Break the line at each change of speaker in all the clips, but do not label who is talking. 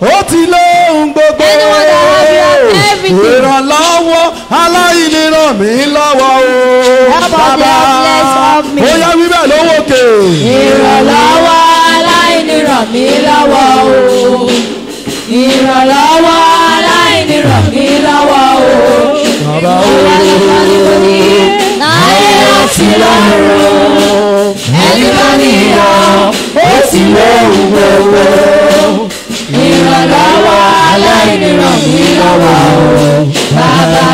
ó ti lóhun gbogbo.
Anyone that has you have everything.
Ìrànlọ́wọ́ aláìní ràn mí lọ́wọ́ o.
Help of the helpless help me.
Ó yá wíbẹ̀ lówó òkè.
Ìrànlọ́wọ́ aláìní ràn mí lọ́wọ́ o. Ìrànlọ́wọ́ aláìní ràn mí lọ́wọ́ o.
Bàbá o.
Láyé àti lọ́run. Ẹni bá níyàn, ó ti lóhun gbogbo. Ìrànlọ́wọ́ aláìní ràn mí lọ́wọ́ o. Bàbá.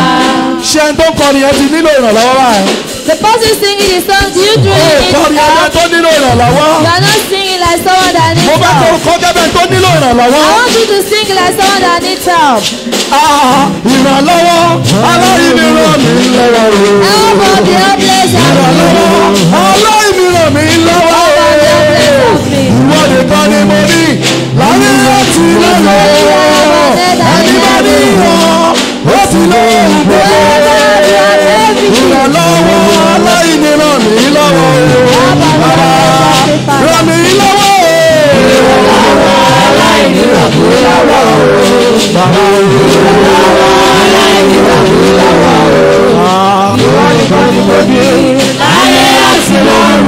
Ṣé ẹni tó ń kọrin yẹn ti nílò ìrànlọ́wọ́ báyìí?
The person singing the song, do you do it?
Kọrin ẹgbẹ́ tó nílò ìrànlọ́wọ́.
You are not singing like someone that needs
Mo bá tó
help.
kọ́ gẹ́gẹ́ tó nílò ìrànlọ́wọ́.
I want you to sing like someone that needs help.
Ìrànlọ́wọ́ aláìní ràn mí lọ́wọ́ o.
Help of the helpless help me.
Ìrànlọ́wọ́ aláìní ràn mí lọ́wọ́ o.
Help of the helpless help me.
Ìwọ nìkan ni mo ní láyé àti lọ́wọ́. Ẹni bá ní ìwọ̀n ó ti lóhun gbogbo. Ìrànlọ́wọ́ aláìní ràn mí lọ́wọ́ o. Ràn mí lọ́wọ́ o. Ìrànlọ́wọ́ aláìní ràn mí lọ́wọ́ o. Bàbá o. Ìrànlọ́wọ́ aláìní ràn mí lọ́wọ́ o. Ìwọ nìkan ni mo ní láyé àti lọ́run.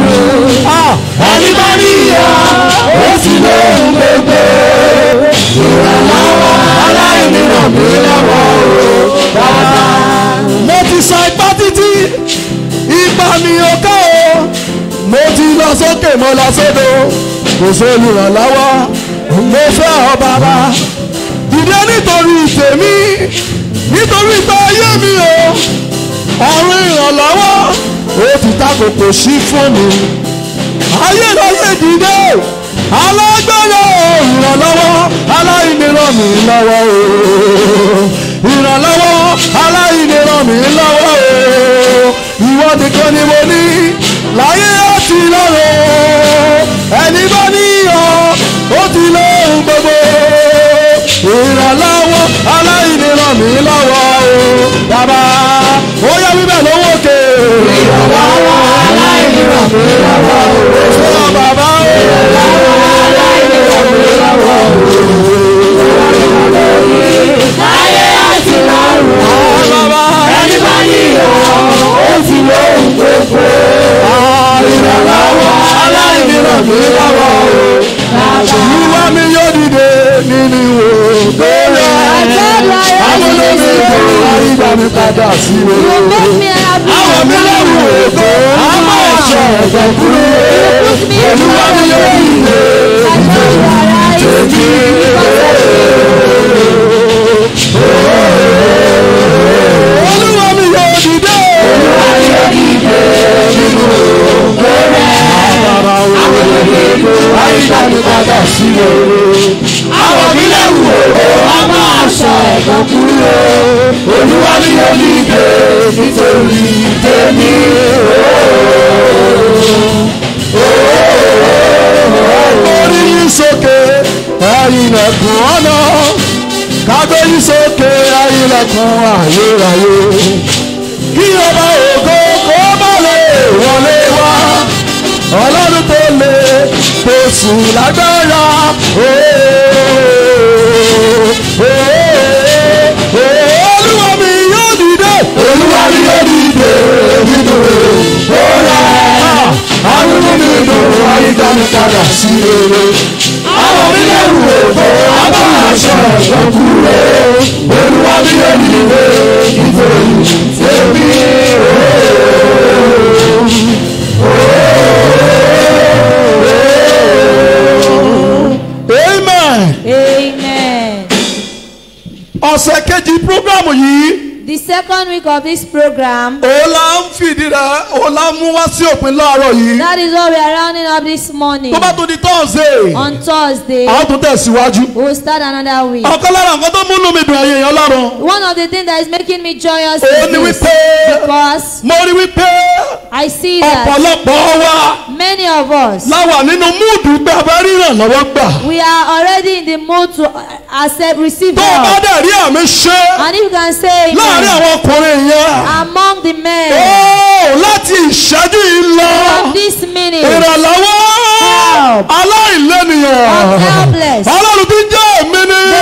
Ẹni bá ní ìyàn ó ti lóhun gbogbo. Ìrànlọ́wọ́ aláìní ràn mí lọ́wọ́ o. Bàbá. Mo ti sọ ipá títí ipa mi ò ká o. Mo ti lọ sókè mo lọ sódò kò sólùrànlọ́wọ́. Mo fẹ́ ọ bàbá dìde nítorí tèmi nítorí ìgbà ayé mi o. Ọ̀run ìrànlọ́wọ́ ó ti ta kòkò sí fún mi. Ayérayé dìde alágbára ìrànlọ́wọ́ aláìní ràn mí lọ́wọ́ o. Ìrànlọ́wọ́ aláìní ràn mí lọ́wọ́ o. Ìwọ nìkan ni mo ní láyé àti lọ́run. Ẹni bá níyàn ó ti lóhun gbogbo. Ìrànlọ́wọ́ aláìní ràn mí lọ́wọ́ o. Bàbá ó yá wíbẹ̀ lówó òkè. Ìrànlọ́wọ́ aláìní ràn mí lọ́wọ́ o. Ṣé bàbá o? Ìrànlọ́wọ́ aláìní ràn mí lọ́wọ́ o.
Láyé àti lọ́run.
Bàbá
Ẹni bá níyàn, ó ti lóhun gbogbo.
ìrànlọ́wọ́ aláìní ràn mí lọ́wọ́ o. Ìwà mi yóò dìde nínú ògo rẹ̀. Amúlẹ́mí ìgbà ìgbà mi padà sí o. Àwọn mi lẹ́rù ògo, àmọ́ ẹ̀ṣọ́ ẹ̀gbẹ́ kúrò. Olúwa mi yóò dìde tèmi. Olúwa mi yóò dìde. Olúwa mi yóò dìde nínú ògo rẹ̀. Amúlẹ́mí ìgbà ìgbà mi padà sí o. Àwọn mi lẹ́rù ògo, àmọ́ ẹ̀ṣọ́ ẹ̀gbẹ́ kúrò. Olúwa mi yóò dìde nítorí tèmi. Orí yín sókè ẹ̀yin ilẹ̀kùn ọ̀nà, kágbé yín sókè ẹ̀yin ilẹ̀kùn ayérayé. Kí ọba ògo kó má lè wọlé wá, Ọlọ́run tó lè tó sùn lágbára. Olúwa mi yóò dìde. Olúwa mi yóò dìde nínú òrà. Àwọn mi dùn àyíká mi padà sí rere. Àwọn mi lẹ́rù ògbó abá aṣọ ẹ̀ṣọ́ kúrò. Olúwa mi yóò dìde nítorí tèmi. Amen.
Amen.
Ọ̀sẹ̀ kejì prógrámù yìí.
The second week of this program,
Ọlá ń fìdí rẹ̀, ọlá mú wá sí òpin láàárọ̀ yìí.
that is what we are rounding up this morning.
Tó bá tó di Thursday,
On Thursday,
a ó tún tẹ̀síwájú.
we will start another week.
Ọ̀kan lára nǹkan tó múnú mi dùn ẹ̀yìn èèyàn lọ́rùn.
One of the things that is making me joyous
Ó
is
ní
this,
wípé
because
mo rí wípé
I see that
ọ̀pọ̀lọpọ̀ wa
many of us,
láwà nínú múùdù gbà bá ríran lọ́wọ́ gbà.
we are already in the mood to receive
Tó o bá
help.
dẹ̀ rí àmì ṣe
And if you can say
láàárín
amen,
àwọn ọkùnrin yẹn.
among the men
Láti ìṣẹ́jú yìí lọ.
from this minute,
Ìrànlọ́wọ́
help
aláìlẹ́nìyàn.
of helpless,
Ọlọ́run tí ń jẹ́ èmi ni.
the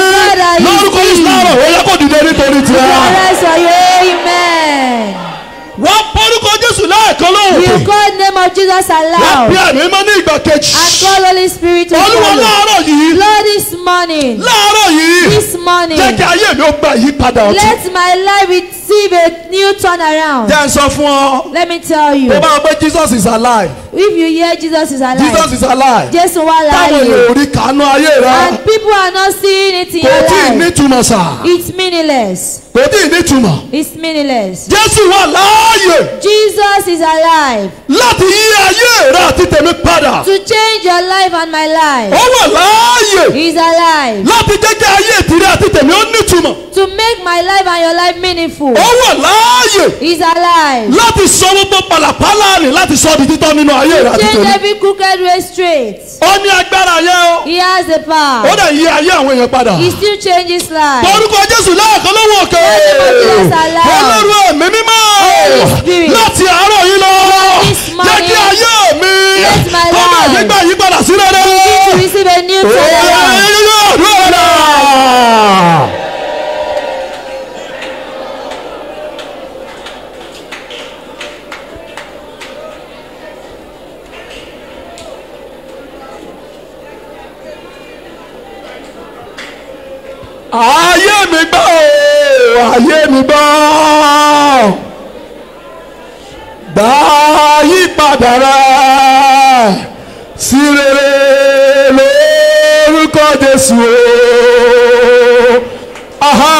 of Jesus
wọ́n
aloud.
bí ẹ̀mí mọ́ ní ìgbà kejì.
And call Holy Spirit to
Olúwa
follow.
láàárọ̀ yìí.
Lord, this morning.
Láàárọ̀ yìí.
This morning.
Jẹ́ kí ayé mi ó gba ìyípadà ọ̀tun.
Let my life receive a new turnaround.
Jẹ́ n sọ fún ọ.
Let me tell you.
Tó bá wọ pé Jesus is alive.
If you hear Jesus is alive.
Jesus is alive.
Jésù wà
Táwọn
láàyè.
èèyàn ò rí kàánú ayé rẹ.
And people are not seeing it in
Kò
your
tí ì
life.
nítumọ̀ sà.
It's meaningless.
Kò tí ì nítumọ̀.
It's meaningless.
Jésù wà láàyè
Jesus is alive
láti yí ayé rẹ àti tèmi padà.
to change your life and my life.
Ó wà láàyè
He's alive
láti jẹ́ kí ayé tìrẹ àti tèmi ó nítumọ̀.
to make my life and your life meaningful.
Ó wà láàyè
He's alive
láti sọ gbogbo pàlàpàlà rìn láti sọ di títọ́ nínú ayé rẹ àti
change
tèmi.
every crooked way straight.
Ó ní agbára yẹn o.
He has the
Ó
power.
dẹ̀ yí ayé àwọn èèyàn padà.
He still changes life.
Orúkọ Jésù lẹ́ẹ̀kan lọ́wọ́ òkè.
Jesus alive.
Ọlọ́run ẹ̀mí mímọ́.
Holy Spirit.
Láti àárọ̀ yìí lọ.
This morning.
Jẹ́ kí ayé mi.
Let my
Kó bá
life.
mi gbà yípadà sí rere.
To receive a new turnaround.
Ayé mi gbọ́ o, ayé mi gbọ́. Gbà yípadà rẹ̀ sí rere lórúkọ Jésù o. Aha!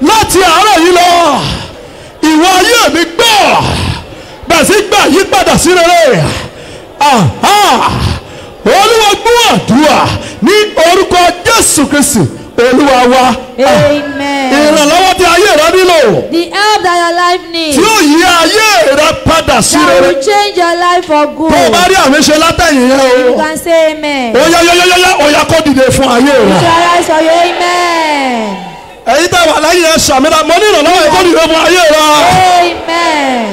Láti àárọ̀ yìí lọ, ìwọ ayé mi gbọ́. Bẹ̀rẹ̀ sí gbà yípadà sí rere. Aha! Olúwa gbọ́ àdúrà ní orúkọ Jésù Kristi. Olúwa wa.
Amen.
Ìrànlọ́wọ́ tí ayé rẹ nílò.
The help that your life needs.
Tí ó yí ayé rẹ padà sí
That
rere.
will change your life for good.
Tó o bá rí àmì ṣe látẹ̀yìn yẹn
You
o.
can say amen.
Ó yá kó dìde fún ayé
You
rẹ.
shall rise for you. Amen.
Ẹ̀yin tá a wà láyé yẹn ṣàmìlà mo ní ìrànlọ́wọ́ yẹn kó dìde fún ayé rẹ.
Amen.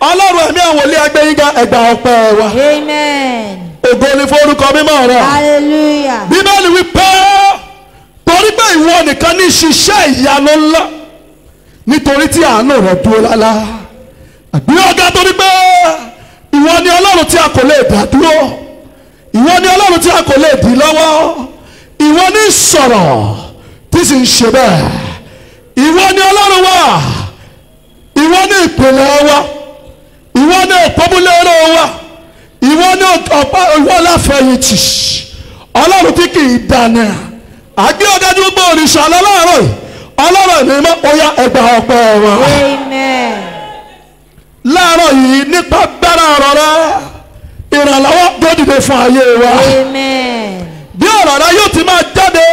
Ọlọ́run ẹ̀mí àwọn olè agbẹ́yìnká ẹgbà ọpẹ́ wa.
Amen.
Ògo ni fún orúkọ mímọ́ rẹ.
Hallelujah.
Bíbélì wí pé torí pé ìwọ nìkan ní ṣiṣẹ́ ìyanu ńlá nítorí tí àánú rẹ dúró lálá. Àgbé ọ̀gá torí pé ìwọ ni Ọlọ́run tí a kò lè dá dúró. Ìwọ ni Ọlọ́run tí a kò lè dì lọ́wọ́. Ìwọ ni sọ̀rọ̀ tí sì ń ṣe bẹ́ẹ̀. Ìwọ ni Ọlọ́run wa. Ìwọ ni ìpìlẹ̀ wa. Ìwọ ni ìpọ́nmúlẹ́rọ̀ wa. Ìwọ ni ọ̀pá ìwọ láfẹ̀yìntì. Ọlọ́run tí kì í dáná. Àgbé ọ̀gá tí gbogbo òrìṣà lọ́lọ́rọ̀ yìí. Ọlọ́run ní mọ́ ọ̀yá ẹgbà ọpẹ́ wa.
Amen.
Láàárọ̀ yìí nípa gbára ọ̀rọ̀ rẹ ìrànlọ́wọ́ tó dìde fún ayé wa.
Amen.
Bí ọ̀rọ̀ rẹ yóò ti máa jáde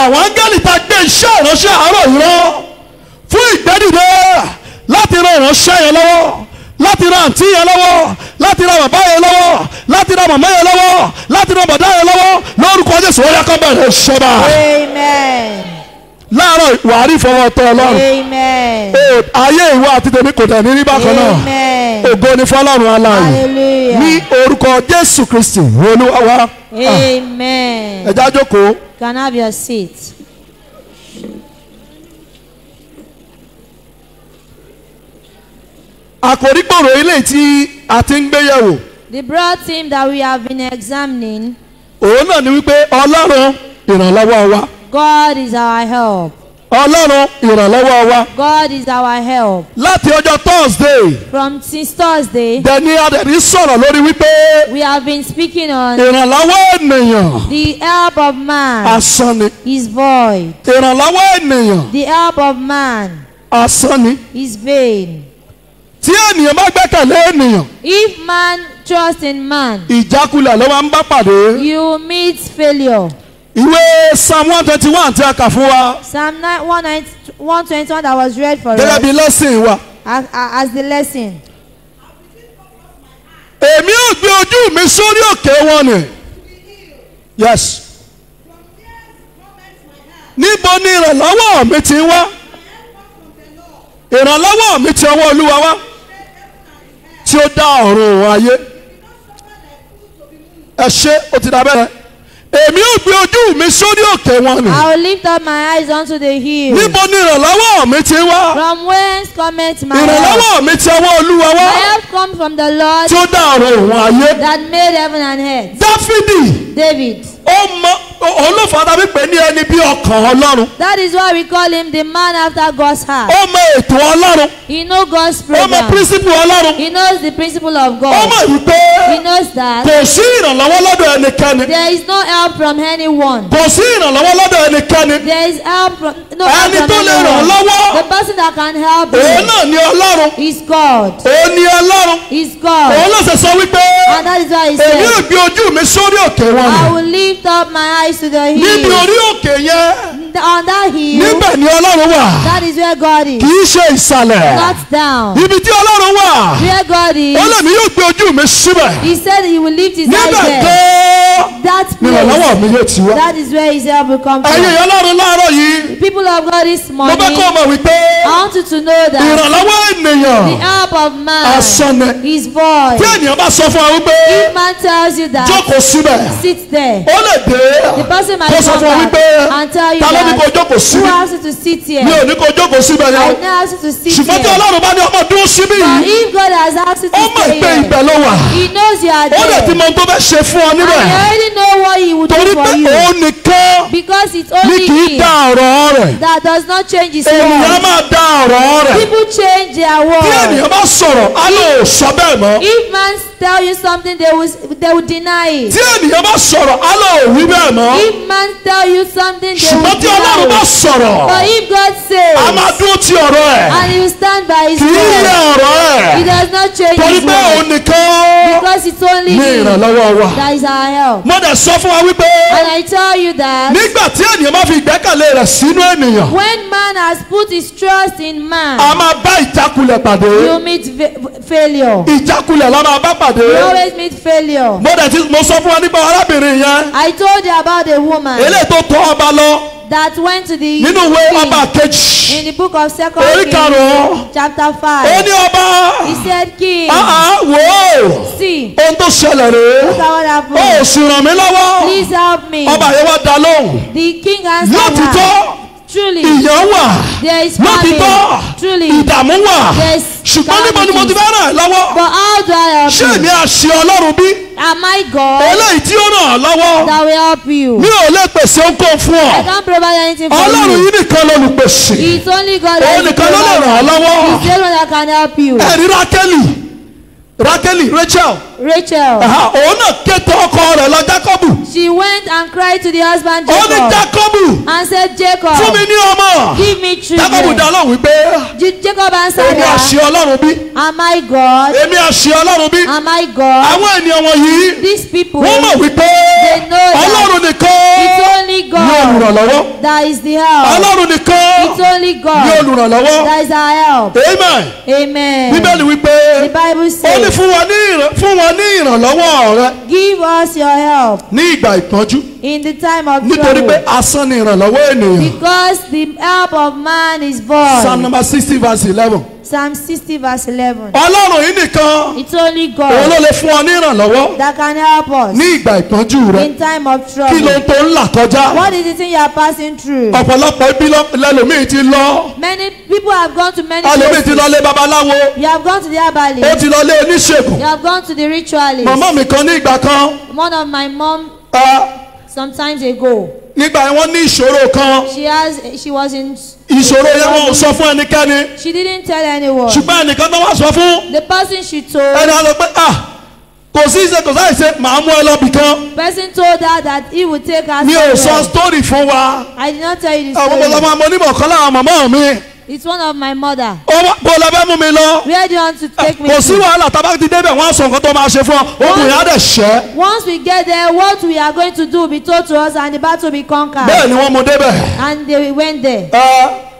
àwọn áńgẹ́lì ta gbé iṣẹ́ ìránṣẹ́ àárọ̀ yìí rán fún ìgbẹ́dìde láti ran ìránṣẹ́ yẹn lọ́wọ́ láti ran àǹtí yẹn lọ́wọ́ láti ran bàbá yẹn lọ́wọ́ láti ran màmá yẹn lọ́wọ́ láti ran bàdá yẹn lọ́wọ́ lórúkọ Jésù ó yá kó bẹ̀rẹ̀ ṣọba.
Amen.
Láàárọ̀ wàárí fọwọ́ tọ́ Ọlọ́run.
Amen.
Ayé ìwọ àti tèmi kò dẹ̀ ní rí bákan náà.
Amen.
Ògo ni fọ́lọ́run aláàyè.
Hallelujah.
Ní orúkọ Jésù Kristi Olúwa wa.
Amen.
Ẹ já jókòó.
Can I have your seat?
Àkòrí gbòòrò ilé tí a ti ń gbé yẹ̀wò.
The broad theme that we have been examining,
Òun náà ni wípé Ọlọ́run ìrànlọ́wọ́ wa.
God is our help.
Ọlọ́run ìrànlọ́wọ́ wa.
God is our help.
Láti ọjọ́ Thursday,
Since Thursday,
Dẹ̀ni Adẹ̀rí sọ̀rọ̀ lórí wípé
we have been speaking on
ìrànlọ́wọ́ ènìyàn
the help of man
asán ni.
is void.
Ìrànlọ́wọ́ ènìyàn
The help of man
asán ni.
is vain.
Tí ènìyàn bá gbẹ́kẹ̀lé ènìyàn,
If man trusts in man,
ìjákulẹ̀ ló máa ń bá pàdé.
you meet failure.
Ìwé Psalm 121 tí a kà fún wa
Psalm 121 that was read for
gẹ́gẹ́
us
bí lẹ́sìn wa.
as the lesson.
Èmi ò gbé ojú mi sórí òkè wọn ni. Yes. Níbo ni ìrànlọ́wọ́ mi ti ń wá? Ìrànlọ́wọ́ mi ti ọwọ́ Olúwa wá tí ó dá ọ̀run òun ayé. Ẹ ṣé ó ti dá bẹ́ẹ̀. Èmi ò gbé ojú ojú mi sórí òkè wọn ni.
I will lift up my eyes unto the hills.
Níbo ni ìrànlọ́wọ́ mi ti wá?
From whence cometh my help?
Ìrànlọ́wọ́ mi ti ọwọ́ Olúwa wá.
My help comes from the Lord
Tí ó dá ọ̀run òun ayé.
that made heaven and earth.
Dáfídì
David.
òun ló fà tàbí pé ní ẹni bí ọkàn Ọlọ́run.
That is why we call him the man after God's heart.
Ó mọ ètò Ọlọ́run.
He knows God's
Ó mọ
program.
principle Ọlọ́run.
He knows the principle of
Ó
God.
mọ̀ wípé
He knows that
kò sí ìrànlọ́wọ́ lọ́dọ̀ ẹnikẹ́ni.
there is no help from anyone.
Kò sí ìrànlọ́wọ́ lọ́dọ̀ ẹnikẹ́ni.
There is help from no
Ẹni
help
tó
from
lè ràn
anyone.
lọ́wọ́.
The person that can help
Òun
you
náà ni Ọlọ́run.
is God.
Òun ni Ọlọ́run.
Is God.
Òun ló ṣe sọ wípé
And that is why he
èmi ò
said,
gbé ojú mi sórí òkè wọn
I
ni.
will lift up my eyes to the
Níbi
hills.
orí òkè yẹn,
On that hill,
níbẹ̀ ni Ọlọ́run wà.
that is where God is.
Kì í ṣe ìsàlẹ̀.
Not down.
Ibi tí Ọlọ́run wà.
Where God is,
Ó lè mi yóò gbé ojú mi síbẹ̀.
he said he will lift his eyes
Níbẹ̀
there.
tó
That
ni
place,
ìrànlọ́wọ́ mi yóò ti wá.
that is where his help will come
Ẹ̀yin
from.
ìyá Ọlọ́run láàárọ̀ yìí.
People of God this
Mo
morning,
fẹ́ kó o mọ̀ wípé
I want you to know that
ìrànlọ́wọ́ ènìyàn
the help of man
asán ni.
is void.
Tí ènìyàn bá sọ fún wa wípé
If man tells you that,
jókòó síbẹ̀,
sit there.
ó lè dé.
The person might
Kó sọ
come
fún wa
back
wípé
and tell you
ta ló ní kó
that,
jókòó
who
síbí?
asked you to sit here?
Mi ò ní kó jókòó síbẹ̀
I
yẹn.
now ask you to sit
Ṣùgbọ́n tí
here.
Ọlọ́run bá ní ọmọ dúró síbí
But
yìí,
if God has asked you
ó
to
mọ̀
stay
pé
here,
ibẹ̀ ló wà.
he knows you are
Ó lè ti
there.
mọ ohun tó fẹ́ ṣe fún ọ
And
níbẹ̀.
he already know what he would
Torí
do
pé
for you.
òun nìkan
Because it's
ní
only
kì í
him
dá ọ̀rọ̀ rẹ̀.
that does not change his
Ènìyàn
word.
máa dá ọ̀rọ̀ rẹ̀.
People change their
Bí
word.
ènìyàn bá sọ̀rọ̀, á lè sọ bẹ́ẹ̀ mọ́.
If man tell you something, they will deny it.
Tí ènìyàn bá sọ̀rọ̀, á lè wí bẹ́ẹ̀ mọ́.
If man tell you something, they will
Ṣùgbọ́n tí Ọlọ́run bá
deny it.
sọ̀rọ̀,
But if God
a máa
says,
dúró ti ọ̀rọ̀ ẹ̀.
and he will stand by his
Kì í yẹ
word,
ọ̀rọ̀
he
ẹ̀.
does not change
Torí
his
pé òun
word.
nìkan
Because it's only
ní
him
ìrànlọ́wọ́ wa.
that is our help.
Mo dẹ̀ sọ fún wa wípé
And I tell you that
nígbà tí ènìyàn bá fi ìgbẹ́kẹ̀lé rẹ̀ sínú ènìyàn,
when man has put his trust in man,
a máa bá ìjákulẹ̀ pàdé.
you meet failure.
Ìjákulẹ̀ la máa bá pàdé.
You always meet failure.
Mo sọ fún wa nípa arábìnrin yẹn.
I told you about a woman
Eléyìí tó tọ́ ọba lọ
that went to the
nínú ìwé
king
ọba kejì.
in the book of Second
Orí
Kings,
karùn-ún.
chapter
Ó
5.
ní ọba.
He said, King,
Wò ó.
see,
Ohun tó ṣẹlẹ̀ rèé.
look at what
Ó
happened.
sì ràn mí lọ́wọ́.
Please help me.
Ọba yẹn wá dá lóhùn.
The king answered
Lótìtọ́,
her, truly,
ìyàn wà.
there is
Lótìtọ́,
famine. Truly,
ìdààmú wà.
there's
Ṣùgbọ́n níbo ni mo ti fẹ́ ràn ẹ́ lọ́wọ́?
but how do I help
Ṣé
you?
èmi àṣẹ Ọlọ́run bí?
Am I God
Eléyìí tí ó ràn ọ́ lọ́wọ́.
that will help you?
Mi ò lè pèsè ohunkóhun fún
I
ọ.
can't provide anything for
Ọlọ́run
you.
yìí nìkan lolùpèsè.
It's only God
Òun
that
nìkan ló lè ràn ọ́
provides.
lọ́wọ́.
He's the only one that can help you.
Ẹ̀rí Rákélì Rachel.
Rachel,
Òun náà ké tọ̀ ọkọ rẹ̀ lọ Jákọ́bù.
she went and cried to the husband
Ó ní
Jacob
Jákọ́bù
and said, Jacob,
fún mi ní ọmọ.
give me
Jákọ́bù dá
children.
lóhùn wípé
Jacob answered
èmi àṣẹ
her,
Ọlọ́run bí.
am I God?
Èmi àṣẹ Ọlọ́run bí.
Am I God?
Àwọn ènìyàn wọ̀nyí
These people,
wọ́n mọ̀ wípé
they know that
Ọlọ́run nìkan
it's only
ní
God
olùrànlọ́wọ́.
that is the help.
Ọlọ́run nìkan
It's only
ní
God
olùrànlọ́wọ́.
that is our help.
Amen.
Amen.
Bíbélì wípé
The Bible
ó ní
says,
fún wọn ní ìrànlọ́wọ́ rẹ
give us your help
ní ìgbà ìpọ́njú
in the time of
nítorí pé
trouble.
asán ni ìrànlọ́wọ́ ènìyàn.
Because the help of man is
Psalm
void.
number 60 verse 11.
Psalm 60 verse 11.
Ọlọ́run yìí nìkan
It's only
òun ló
God
lè fún ọ ní ìrànlọ́wọ́
that can help us
ní ìgbà ìpọ́njú rẹ.
in time of
Kí ló
trouble.
ń tó ń là kọjá?
What is the thing you are passing through?
Ọ̀pọ̀lọpọ̀ ibi lẹ́lòmíì ti lọ.
Many people have gone to many
Ẹlòmíì ti lọ
places.
lé babaláwo.
You have gone to the
Ó
herbalist.
ti lọ lé oníṣègùn.
You have gone to the ritualist.
Màmá mi kan ní ìgbà kan.
One of my mom sometimes ago,
Nígbà yẹn wọ́n ní ìṣòro kan.
she was in,
Ìṣòro yẹn wọn ò sọ fún ẹnikẹ́ni.
she didn't tell anyone.
Ṣùgbọ́n ẹnìkan tó wá sọ fún.
The person she told,
Ẹni á lọ pé kò sí ìṣe kò sáì ṣe màá mú ẹ lọ bìkan.
person told her that he would take her
Mi ò sọ
somewhere.
story fún wa.
I did not tell you the
Àwọn ọmọ
story.
ọmọ ọmọ onímọ̀ kan láwọn màmá mi.
It's one of my mother.
Bó lọ bẹ́ mú mi lọ.
Where do you want to take me
Kò sí
to?
wàhálà tábà ti débẹ̀ wọ́n á sọ nǹkan tó máa ṣe fún ọ. Ogun yẹn á dẹ̀ ṣẹ́.
Once we get there, what we are going to do will be told to us and the battle will be conquered.
Bẹ́ẹ̀ ni wọ́n mú débẹ̀.
And they went there.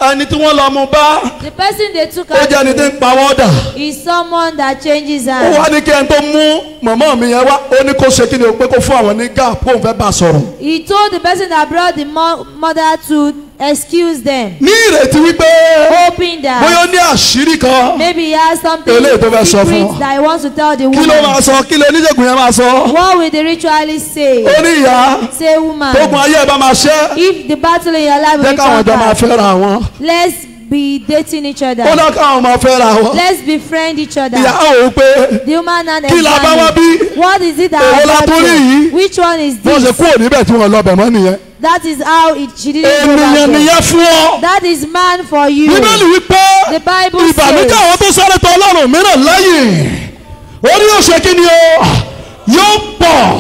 Ẹni tí wọ́n lọ mú bá
The person they took
ó jẹ́ ẹni tí
her
ń pa wọ́n dà.
to is someone that changes
Ó
hands.
wá ní kí ẹni tó mú màmá mi yẹn wá. Ó ní kó ṣe kí ni o pé kó fún àwọn ní gáàpù kó n fẹ́ bá a sọ̀rọ̀.
He told the person that brought the mother to excuse them,
ní ìrètí wípé
hoping that
bóyá ó ní àṣírí kan
maybe he has something
eléyìí tó fẹ́ sọ fún
secret
ọ.
that he wants to tell the
kí ló
woman.
máa sọ kí ló oníṣègùn yẹn máa sọ.
What will the ritualist say?
ó ní ìyá
Say, woman,
tógun ayé ẹ bá máa ṣẹ́
if the battle in your life
jẹ́
will
káwọn ọjọ́ máa
conquer,
fẹ́ra wọn.
let's be dating each
ó
other.
lọ káwọn máa fẹ́ra wọn.
Let's befriend each
ìyá
other.
ò pé
The woman and
kí la bá wá bí.
what is it that
Èwo la
I
tún rí
got
yìí?
you? Which one is
bó ṣe
this?
kúrò níbẹ̀ tí wọ́n lọ bẹ̀ mọ́ nìyẹn.
That is how she didn't go
ènìyàn
back there.
nìyẹn fún ọ.
That is man for you.
bíbélì wípé
The Bible
ìbànújẹ́
says,
àwọn tó sáré tọ̀ Ọlọ́run mìíràn lẹ́yìn ó ní yóò ṣe kí ni o yóò pọ̀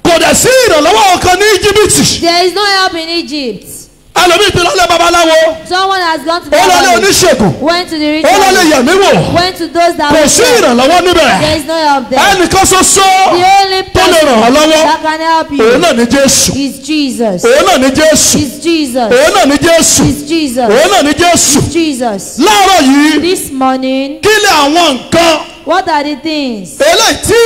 kò dẹ̀ sí ìrànlọ́wọ́ kan ní Íjíbítì.
there is no help in Egypt.
ẹlòmíì ti lọ́lẹ̀ babaláwo
Someone has gone to the
ó lọ́lẹ̀
village,
oníṣègùn
went to the
ó lọ́lẹ̀
ritual,
yẹ̀mí wò
went to those that
kò
were
sí
there.
ìrànlọ́wọ́ níbẹ̀.
There is no help there.
ẹnìkan ṣoṣo
The only
tó lè ràn ọ́
person
lọ́wọ́
that can help
òun
you
náà ní Jésù
is Jesus.
òun náà ní Jésù
Is Jesus.
òun náà ní Jésù
Is Jesus.
òun náà ní Jésù.
Jesus.
láàárọ̀ yìí
This morning,
kí ni àwọn nǹkan
what are the things
eléyìí tí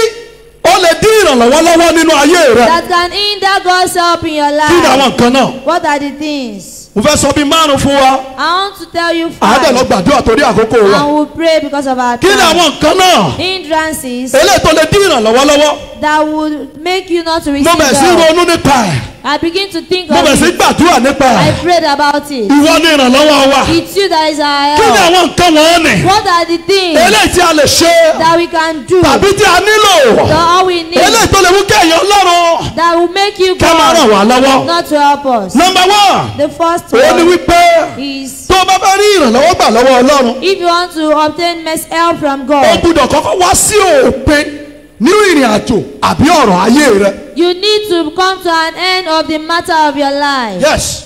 ó lè dín ìrànlọ́wọ́ lọ́wọ́ nínú ayé rẹ.
that can hinder God's help in your
kí ni àwọn
life?
nǹkan náà.
What are the things?
mo fẹ́ sọ bíi márùn fún wa
I want to tell you
àádọ́ lọ
5,
gbàdúrà torí àkókò wa.
and we'll pray because of our
kí ni
time.
àwọn nǹkan náà
Hindrances
eléyìí tó lè dín ìrànlọ́wọ́ lọ́wọ́.
that would make you not to
mo
receive
bẹ̀ sí
help.
ronú nípa ẹ̀
I begin to think
mo
of
bẹ̀ sí
it.
gbàdúrà nípa
I
ẹ̀.
prayed about it.
ìwọ ni ìrànlọ́wọ́ wa.
It's you that is our
kí ni
help.
àwọn nǹkan wọ̀nyí
What are the things
eléyìí tí a lè ṣe
that we can do?
tàbí tí a nílò
So all we need
eléyìí tó lè mú kẹ́yìn Ọlọ́run
that will make you
ká máa ràn
God,
wá lọ́wọ́.
not to help us.
Number 1
The first
òun ni
one
wípé
is
tó o bá fẹ́ rí ìrànlọ́wọ́ gbà lọ́wọ́ Ọlọ́run
if you want to obtain help from
o
God,
gbúdọ̀ kọ́kọ́ wá sí òpin nínú ìrìn àjò àbí ọ̀rọ̀ ayé rẹ.
you need to come to an end of the matter of your life.
Yes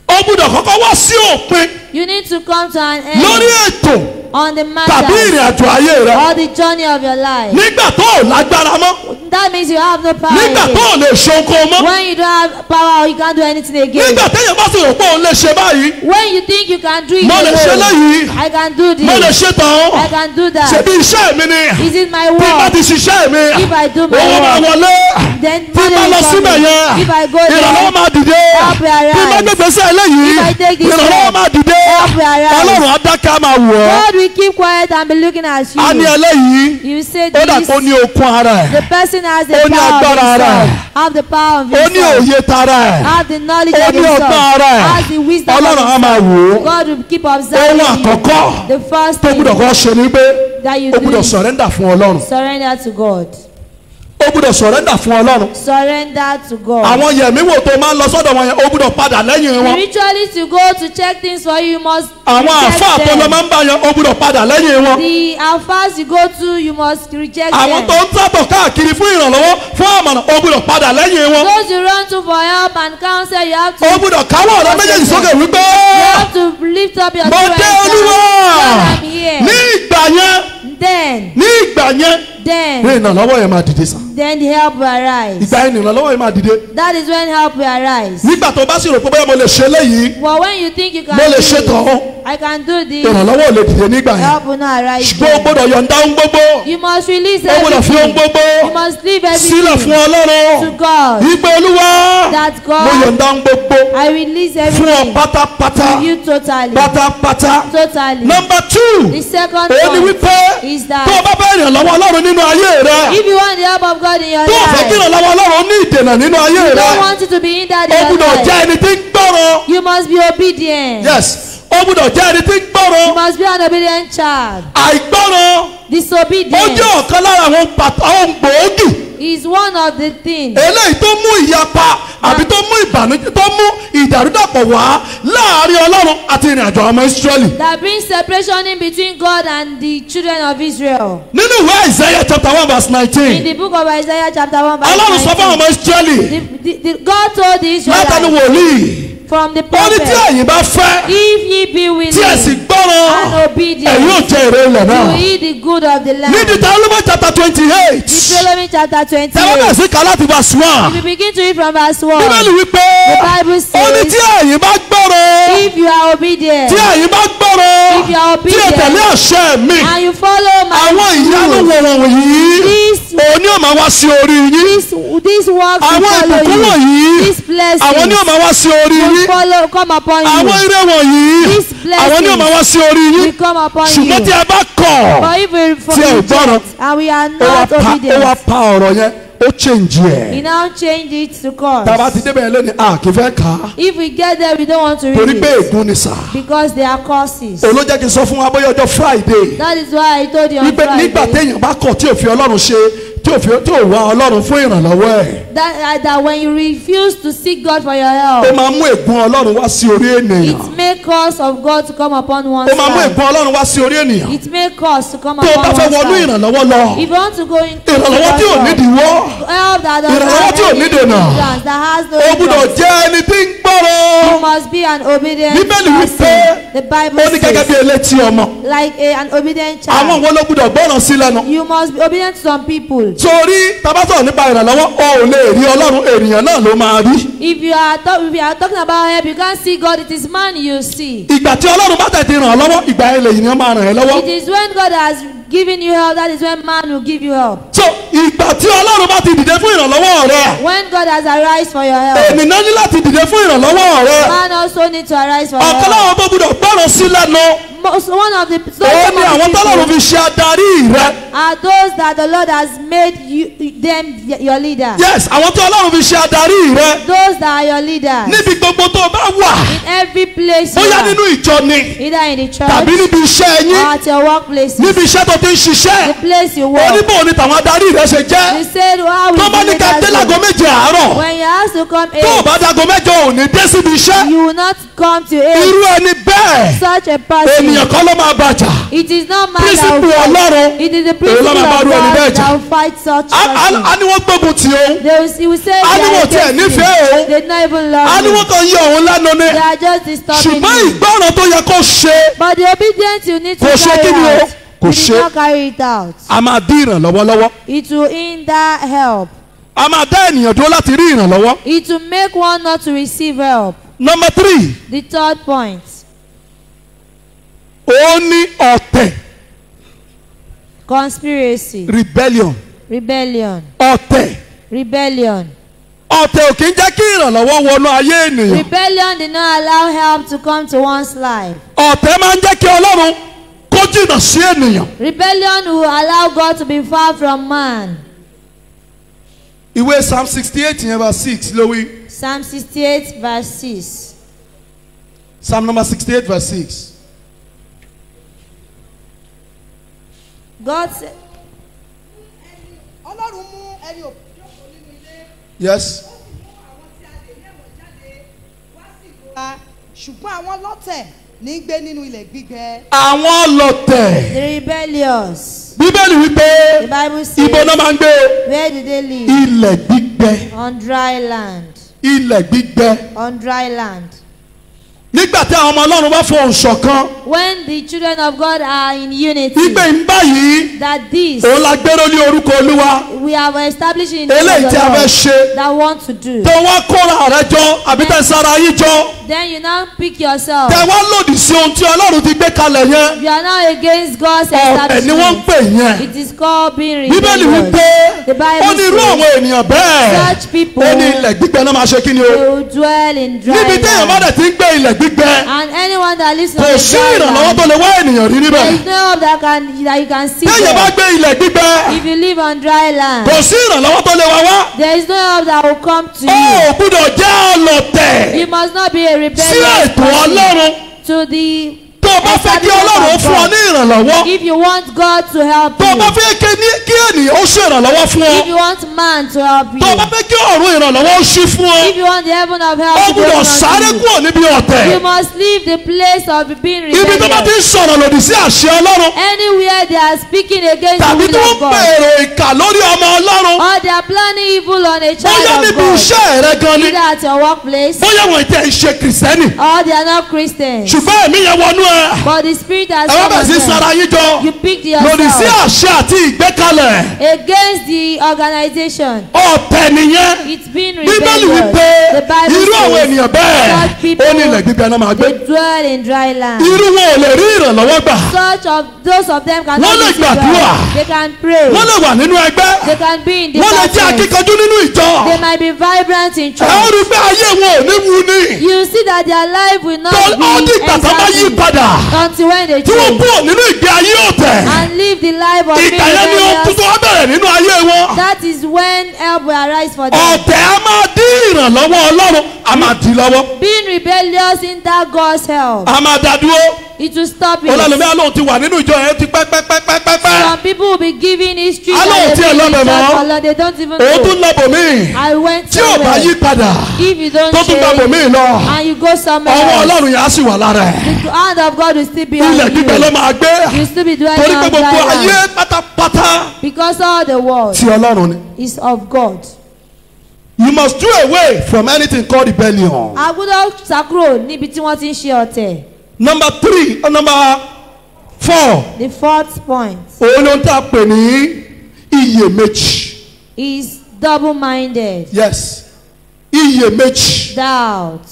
o gbúdọ̀ kọ́kọ́ wá sí òpin
You need to come to an
lórí
end
ètò
on the
tàbí
matter
ìrìn àjò ayé rẹ.
or the journey of your life.
nígbà tó o lágbára mọ́
That means you have no power
nígbà tó
again.
o lè ṣe ohunkóhun mọ́
When you don't have power or you can't do anything again.
nígbà téèyàn bá sì rò pé òun lè ṣe báyìí
When you think you can do it
mo lè ṣe
alone,
léyìí
I can do
mo lè
this.
ṣe tán
I can do that.
ṣebí iṣẹ́ mi ni
Is it my
tí bá
work?
ti ṣiṣẹ́ mi
If I do my
owó máa
work,
wọlé
then
tí bá
money
lọ
will
síbẹ̀
come in.
yẹn
If I go
ìrànlọ́wọ́
there,
máa dìde
help will arise.
tí bá gbégbèsè eléyìí
If I take this
ìrànlọ́wọ́
step,
máa dìde
help will arise.
Ọlọ́run á dákẹ́ máa wọ̀ ọ́
God will keep quiet and be looking at
á ní
you.
eléyìí
You say
ó dà
this.
pé ó ní okun ara ẹ̀
The person has the
Ó ní
power of
agbára ara
himself.
ẹ̀.
Have the power of
ó ní
himself.
òye tara ẹ̀
Have the knowledge
ó
of
ní ọgbọ́n ara
himself.
ẹ̀
Has the wisdom of
Ọlọ́run á
himself.
máa wò ó.
God will keep
ohun
observing you.
àkọ́kọ́
The first
tó gbúdọ̀
thing
kọ́ ṣe ni pé
that you
ó
do
gbúdọ̀
is
sọ̀rẹ́ndà fún Ọlọ́run
surrender to God.
ó gbúdọ̀ sọ̀rẹ́ndà fún Ọlọ́run
Surrender to God.
àwọn yẹ̀mí wò tó máa ń lọ sọ́dọ̀ wọn yẹn ó gbúdọ̀ padà lẹ́yìn
The
wọn
ritualist to go to check things for you, you must
àwọn àfáà tó lọ
reject
máa
them.
ń bá yẹn ó gbúdọ̀ padà lẹ́yìn wọn
The alphas you go to, you must reject
àwọn tó
them.
ń sábọ̀ káàkiri fún ìrànlọ́wọ́ fún àmọ̀ràn ó gbúdọ̀ padà lẹ́yìn wọn
Those you run to for help and counsel, you have to
ó gbúdọ̀ káwọ́ ọ̀rọ̀ méjèèjì sókè wípé
you have to lift up your
mo
two
dé
hands
Olúwa
and say, I'm here.
ní ìgbà yẹn
Then
ní ìgbà yẹn ní ìrànlọ́wọ́ yẹn máa dìde sàn
then the help will arise.
ìgbà yẹn ní ìrànlọ́wọ́ yẹn máa dìde
That is when help will arise.
nígbà tó bá sì rò pé bóyá mo lè ṣe léyìí
But when you think you can
mo lè
do
ṣe
it,
tán
I can do this,
ìrànlọ́wọ́ ò lè dìde nígbà yẹn
help will not arise.
ṣùgbọ́n o
then.
gbọ́dọ̀ yọ̀ǹda ohun gbogbo
You must release
o gbọ́dọ̀ fi ohun
everything.
gbogbo
You must leave
sílẹ̀ fún
everything
Ọlọ́run
to God.
ìgbé Olúwa
That
mo
God,
yọ̀ǹda ohun gbogbo
I release
fún ọ
everything
pátápátá
to you totally.
pátápátá.
Totally.
Number 2
The second
òun ni
point
wípé
is
tó o
that
bá fẹ́ ìrànlọ́wọ́ Ọlọ́run nínú ayé rẹ
if you want the help of God in your
tó o fẹ́ kí
life,
ìrànlọ́wọ́ Ọlọ́run ní ìdènà nínú ayé
you
rẹ
don't want it to be hindered
o
in your
gbúdọ̀ jẹ́
life.
ẹni tí ń gbọ́rọ̀
You must be obedient.
yes o gbúdọ̀ jẹ́ ẹni tí ń
You
gbọ́rọ̀
must be an obedient child.
àìgbọ́rọ̀ ó
Disobedience
jẹ́ ọ̀kan lára àwọn gbòógì
is one of the things
eléyìí tó mú ìyapa àbí tó mú ìbànújẹ́ tó mú ìdàrúdàpọ̀ wá láàrin Ọlọ́run àti ìrìn àjò ọmọ Ísírẹ́lì.
that brings separation in between God and the children of Israel.
nínú ìwé Isaiah chapter 1 verse
In
19
the book of Isaiah chapter 1 verse
Ọlọ́run sọ fún
19,
ọmọ Ísírẹ́lì
God told the
látàní
Israelites
wòlíì
from the
ó ní tí
prophet,
ẹ̀yin bá fẹ́
if ye be willing
tí ẹ sì gbọ́ràn
and
ẹ̀yin
obedient,
yóò jẹ èrè ilẹ̀
you
náà.
will eat the good of the
ní
land.
Deuteronomy chapter 28
Deuteronomy chapter
tẹ́lẹ̀
28.
sí ká láti verse 1
If you begin to read from verse 1,
Bíbélì wípé
the Bible
ó ní
says,
tí ẹ̀yin bá gbọ́ràn
if you are obedient,
tí ẹ̀yin bá gbọ́ràn gbọ́rọ̀
If you are
tí o tẹ̀lé àṣẹ mi
and you follow my
àwọn ìyanu wọ̀nyí
This-
òun ni ó máa wá sí orí yín
this work will
àwọn
follow
ìbùkún
you.
wọ̀nyí
This blessing
àwọn ni ó máa wá sí orí
will
yín
follow, come upon
àwọn
you.
ire wọ̀nyí
This blessing
àwọn ni ó máa wá sí orí yín
will come upon
ṣùgbọ́n tí
you.
ẹ bá kọ̀
But if we
tí ẹ ò gbọ́rọ̀
and we are
ó wá
not
pa
obedient,
ọ̀rọ̀ yẹn ó change
he
ẹ̀
now change it to
tá a bá
curse.
ti débẹ̀ yẹn lónìí a kì í fẹ́ kà á
If we get there, we don't want to read
torí pé
it
ègún ni sà
because they are curses.
òun ló jẹ́ kí n sọ fún wa bóyá ọjọ́ Friday
That is why I told you on
wípé nígbà
Friday
téèyàn bá kọ̀ tí ò fi Ọlọ́run ṣe tí ò wá Ọlọ́run fún ìrànlọ́wọ́ ẹ̀
that when you refuse to seek God for your
ó
help,
máa mú ègún Ọlọ́run wá sí orí ènìyàn
it may cause of God to come upon one's
ó máa mú
life.
ègún Ọlọ́run wá sí orí ènìyàn
It may cause to come
tó o
upon
bá fẹ́
one's
wọnú
life.
ìrànlọ́wọ́ lọ
If you want to go into
ìrànlọ́wọ́ tí ò
help
nídìíwọ́
that doesn't
ìrànlọ́wọ́
have
tí ò
any
nídènà
hindrance, that has no
ó gbúdọ̀
hindrance,
jẹ́ ẹni tí ń gbọ́rọ̀
you must be an obedient
Bíbélì wí pé
person. The Bible
ó ní gẹ́gẹ́ bí
says,
elétí ọmọ
like an obedient
àwọn
child,
wo ló gbúdọ̀ gbọ́ràn sí lẹ́nu
you must be obedient to some people.
torí tá bá sọ̀rọ̀ nípa ìrànlọ́wọ́ o ò lè rí Ọlọ́run ènìyàn náà ló máa rí
If you are talking about help, you can't see God. It is man you see.
ìgbà tí Ọlọ́run bá tẹ̀ ti ràn ọ́ lọ́wọ́ ìgbà yẹn lè yìnyín máa ràn ẹ́ lọ́wọ́
It is when God has given you help, that is when man will give you help.
so ìgbà tí Ọlọ́run bá ti dìde fún ìrànlọ́wọ́ rẹ
When God has arisen for your help,
ènìyàn ní láti dìde fún ìrànlọ́wọ́ rẹ
man also needs to arise for your
ọ̀kan
help.
láwọn tó gbúdọ̀ gbọ́ràn sí lẹ́nu
One of the
òun ni àwọn tọ́lọ́run fi ṣe adarí rẹ
are those that the Lord has made them your leader.
yes àwọn tí Ọlọ́run fi ṣe adarí rẹ
Those that are your leaders.
níbi gbogbo tó o bá wà
In every place you
bóyá
are,
nínú ìjọ ni
either in the church
tàbí níbi iṣẹ́
or
yín
at your workplace,
níbi iṣẹ́ tó ti ń ṣiṣẹ́
the place you work.
oníbò ni tàwọn adarí rẹ ṣe jẹ́
You said, how
tó bá
will
ní
you
ká dé láago
do?
méje àárọ̀
When you ask to come
tó o
8,
bá dago mẹ́jọ ò ní dé síbi iṣẹ́
you will not come to 8.
irú ẹni bẹ́ẹ̀
Such a person,
ènìyàn kan ló máa bàjá
it is not man that
Principle
will fight.
Ọlọ́run
It is the
èyí
principle
ló
of
máa bá irú ẹni bẹ́ẹ̀
God
jà.
that will fight such person.
a ní wọ́n gbógun tì òun
He will say
a ní
they
wọ́n
are
tiẹ̀
against
nífẹ̀ẹ́
him.
òun
They not even
a
love
ní
him.
wọ́n kàn yọ òun lẹ́nu ni
They are just disturbing
ṣùgbọ́n
him.
ìgbọràn tó yẹ kó ṣe
But the obedience you need to
Kò ṣe
carry
kí ni o?
out,
Kò
you
ṣe.
did not carry it out.
a máa dín ìrànlọ́wọ́ lọ́wọ́
It will hinder help.
a máa dá ènìyàn dúró láti rí ìrànlọ́wọ́.
It will make one not to receive help.
Number 3
The third point,
ó ní ọ̀tẹ̀
conspiracy,
rebellion
rebellion,
ọ̀tẹ̀
rebellion.
ọ̀tẹ̀ ò kì í jẹ́ kí ìrànlọ́wọ́ wọnú ayé ènìyàn
Rebellion did not allow help to come to one's life.
ọ̀tẹ̀ máa ń jẹ́ kí Ọlọ́run kó jìnnà sí ènìyàn.
Rebellion will allow God to be far from man.
ìwé Psalm 68 yẹn verse 6 ló wí
Psalm 68 verse 6.
Psalm number 68 verse 6.
God said,
Ọlọ́run mú ẹni òkújókòó nínú ilé.
Yes.
Ó sì mú àwọn tí a dè ní ẹ̀wọ̀n jáde wá sí ìgboro. Ṣùgbọ́n àwọn lọ́tẹ̀ ní í gbé nínú ilẹ̀ gbígbẹ.
àwọn ọlọ̀tẹ̀
the rebellious.
Bíbélì wípé
The Bible
ibo
says,
náà máa ń gbé
where did they live?
ilẹ̀ gbígbẹ
On dry land.
ilẹ̀ gbígbẹ.
On dry land.
nígbà tí àwọn ọmọ Ọlọ́run bá fohùn ṣọ̀kan
When the children of God are in unity,
wípé ń báyìí
that this
òun la gbéró ní orúkọ Olúwa
we have established in the
eléyìí
name of
tí
the
a fẹ́
Lord
ṣe
that want to do.
tẹ wá kóra rẹ jọ àbí tẹ sara yín jọ
Then you now pick yourself.
tẹ wá lòdì sí ohun tí Ọlọ́run ti gbé kalẹ̀ yẹn
You are now against God's
ọ̀tẹ̀ ni wọ́n ń
establishment.
pè yẹn.
It is called being
Bíbélì
rebellious.
wípé
The Bible
ó ní irú
says
àwọn ènìyàn bẹ́ẹ̀
such people
ó ní ilẹ̀ gbígbẹ náà máa ṣe kí ni o
they will dwell in dry
níbi téèyàn bá
land.
dẹ̀ ti ń gbé ilẹ̀ gbígbẹ
And anyone that lives on
kò
a
sí
dry
ìrànlọ́wọ́ tó
land,
lè wá ènìyàn rí níbẹ̀
there is no help that you can see
téèyàn bá
there.
gbé ilẹ̀ gbígbẹ
If you live on dry land,
kò sí ìrànlọ́wọ́ tó lè wá wá
there is no help that will come to
ó
you.
ò gbúdọ̀ jẹ́ ọlọ̀tẹ̀
You must not be a
sí
rebellious
ètò
person
Ọlọ́run
to the
tó o bá fẹ́ kí Ọlọ́run fún ọ ní ìrànlọ́wọ́
if you want God to help
tó o bá
you,
fẹ́ kí ènìyàn ó ṣe ìrànlọ́wọ́ fún ọ
if you want man to help you,
tó o bá fẹ́ kí ọ̀run ìrànlọ́wọ́ ó ṣí fún ọ
if you want the heaven of
ó
help to be
gbúdọ̀
open
sáré
unto you,
kúrò níbi ọ̀tẹ̀
you must leave the place of being
ibi tó bá ti
rebellious.
ń sọ̀rọ̀ lòdì sí àṣẹ Ọlọ́run
Anywhere they are speaking against the
tàbí
will
tí wọ́n
of God,
gbèrò ìkà lórí ọmọ Ọlọ́run
or they are planning evil on a
bóyá
child of
níbi
God,
iṣẹ́ rẹ gan ni
either at your workplace
bóyá wọ́n ti ń ṣe kìrìsìtẹ́nì
or they are not Christians,
ṣùgbọ́n ẹ̀mí yẹn wọnú ẹ
but the spirit has
ẹ wá
come
bẹ̀ sí
on them.
sara yín jọ
You picked
lòdì sí
yourself
àṣẹ àti ìgbékalẹ̀
against the organization.
ọ̀tẹ̀ nìyẹn
It's been
Bíbélì
rebellious.
wípé
The Bible
irú àwọn àwọn ènìyàn bẹ́ẹ̀
Such people,
ó ní ilẹ̀ gbígbẹ náà máa gbé.
they dwell in dry land.
irú wọn ò lè rí ìrànlọ́wọ́ gbà.
Those of them can
Wọ́n lè gbàdúrà.
They can pray.
wọ́n lè wà nínú ẹgbẹ́.
They can be in
wọ́n lè jẹ́
departments.
akíkanjú nínú ìjọ.
They might be vibrant in
ẹ ó
church.
rí pé ayé wọn ò ní wu ni.
You see that their life will not
tó ó
be
dìgbà tó bá yí
exactly
padà.
until when they
tí wọ́n
change
kúrò nínú ìgbé ayé òtẹ̀.
and live the life of
ìgbà yẹn ni ohun
rebellious.
tuntun á bẹ̀rẹ̀ nínú ayé wọn.
That is when help will arise for them.
ọ̀tẹ̀ á máa dín ìrànlọ́wọ́ Ọlọ́run á máa dì lọ́wọ́.
Being rebellious in that God's help,
á máa dá dúró.
it will stop it.
olólùmí àlóhùn ti wà nínú ìjọ yẹn ti pẹ́pẹ́pẹ́pẹ́pẹ́.
Some people will be giving history
I know
that
tí ẹ
they
lọ́bẹ̀ mọ́.
for long, they don't even
òun tún
know.
lọ bòmíì.
I went
tí ò bá yí
somewhere.
padà
If you don't
tó tún gba
change
bòmíì lọ.
and you go somewhere
ọwọ́
else,
Ọlọ́run yẹn á sì wà lára ẹ̀.
the hand of God will still be on
ilẹ̀ gbígbẹ ló
you.
máa gbé.
You still be dwelling
torí pé
on
gbogbo
dry
ayé
land
pátápátá
because all the world
ti Ọlọ́run ni.
is of God.
you must do away from anything called rebellion.
A gbọ́dọ̀ ṣàkúrò níbi tí wọ́n ti ń ṣe ọ̀tẹ̀.
number 4
The fourth point
òun ló ń tà pè ní iyèméjì.
is double-minded,
yes iyèméjì
doubt,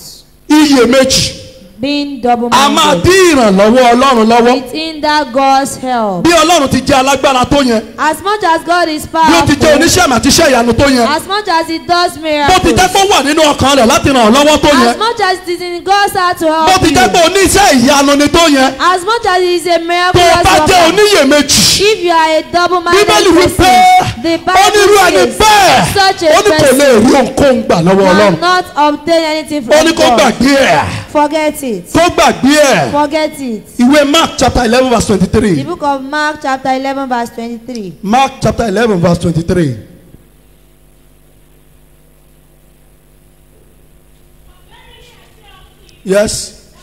iyèméjì
being
a máa
double-minded.
dín ìrànlọ́wọ́ Ọlọ́run lọ́wọ́.
It's in that God's help.
bí Ọlọ́run ti jẹ́ alágbára tó yẹn
As much as God is
bí ó ti jẹ́
powerful,
oníṣẹ́ àmì àti iṣẹ́ ìyanu tó yẹn
as much as He does
bó ti
miracles,
jẹ́ pé ó wà nínú ọkàn rẹ̀ láti ràn ọ́ lọ́wọ́ tó
as
yẹn
much as it is in God's heart to
bó
help
ti jẹ́ pé
you,
oníṣẹ́ ìyanu ni tó yẹn
as much as it is a
tó
miracle,
o bá jẹ́
worker,
oníyèméjì
if you are a double-minded
Bíbélì wí pé
person, the
onírú ẹni
Bible
bẹ́ẹ̀
says such
ó
a
ní kò lè
person
rí ohunkóhun gbà lọ́wọ́ Ọlọ́run
cannot obtain anything
ó ní
from
kó
God.
gbàgbé ẹ̀
Forget it.
kó gbàgbé ẹ̀.
Forget it.
ìwé Mark chapter 11 verse
The
23
book of Mark chapter 11 verse 23.
Mark chapter 11 verse 23. Yes.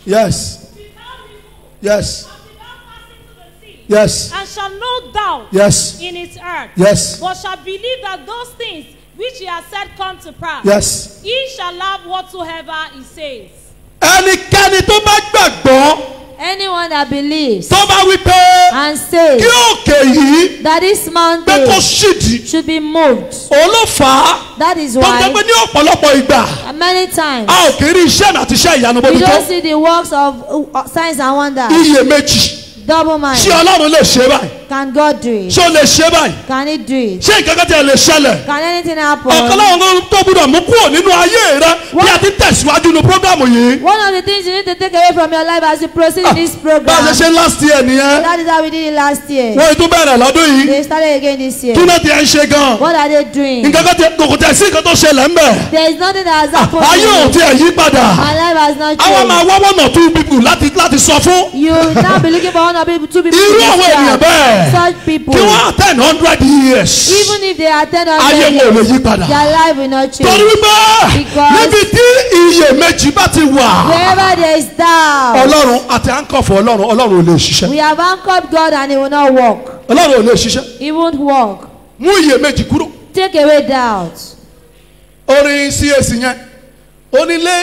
Yes. Yes. Yes.
And shall no doubt
Yes.
in its heart,
Yes.
but shall believe that those things which he has said come to pass.
Yes.
He shall have whatsoever he says.
ẹnikẹ́ni tó bá gbàgbọ́
Anyone that believes
tó bá wí pé
and says
kí òkè yìí
that this
pé
mountain
kó ṣídìí
should be moved,
òun ló fà á
that is
tó jẹ́ pé
why
ní ọ̀pọ̀lọpọ̀ ìgbà
many times
a ò kì í rí iṣẹ́ àti iṣẹ́ ìyanu bó
we
ti tó
don't see the works of signs and wonders.
iyèméjì
Double mind.
ṣé Ọlọ́run lè ṣe báyìí
Can God do it?
ṣé ó lè ṣe báyìí
Can He do it?
ṣé nǹkan kan tí ẹ lè ṣẹlẹ̀
Can anything happen?
ọ̀kan láwọn tó gbúdọ̀ mú kúrò nínú ayé rẹ bí a ti ń tẹ̀síwájú ní prógámù yìí
One of the things you need to take away from your life as you proceed in this
bá a
program,
ṣe ṣe last year nìyẹn
that is how we did it last year.
wọ́n tún bẹ̀rẹ̀ lọ́dún yìí
They started again this year.
kí náà ti ẹ̀ ń ṣe gan
What are they doing?
nǹkan kan tí kò tẹ̀ sí nǹkan tó ṣẹlẹ̀ ń bẹ̀
There is nothing that has happened.
ayé ò
to me.
tiẹ̀ yí padà
My life has not
àwọn máa
changed.
wá one or two people láti sọ fún
You now be looking for one or two people
irú
to
àwọn ènìyàn
distract.
bẹ́ẹ̀
Such people,
kí wọ́n attend 100 years
even if they attend on
ayé wọn ò lè yí padà
their life will not
torí
change.
wípé
Because
níbi tí iyèméjì bá ti wà
Wherever there is doubt,
Ọlọ́run àti àǹkọ̀fọ̀ Ọlọ́run ò lè ṣiṣẹ́
we have anchored God and He will not walk.
Ọlọ́run ò lè ṣiṣẹ́
He won't walk.
mú iyèméjì kúrò
Take away doubt.
orin CAC yẹn onílé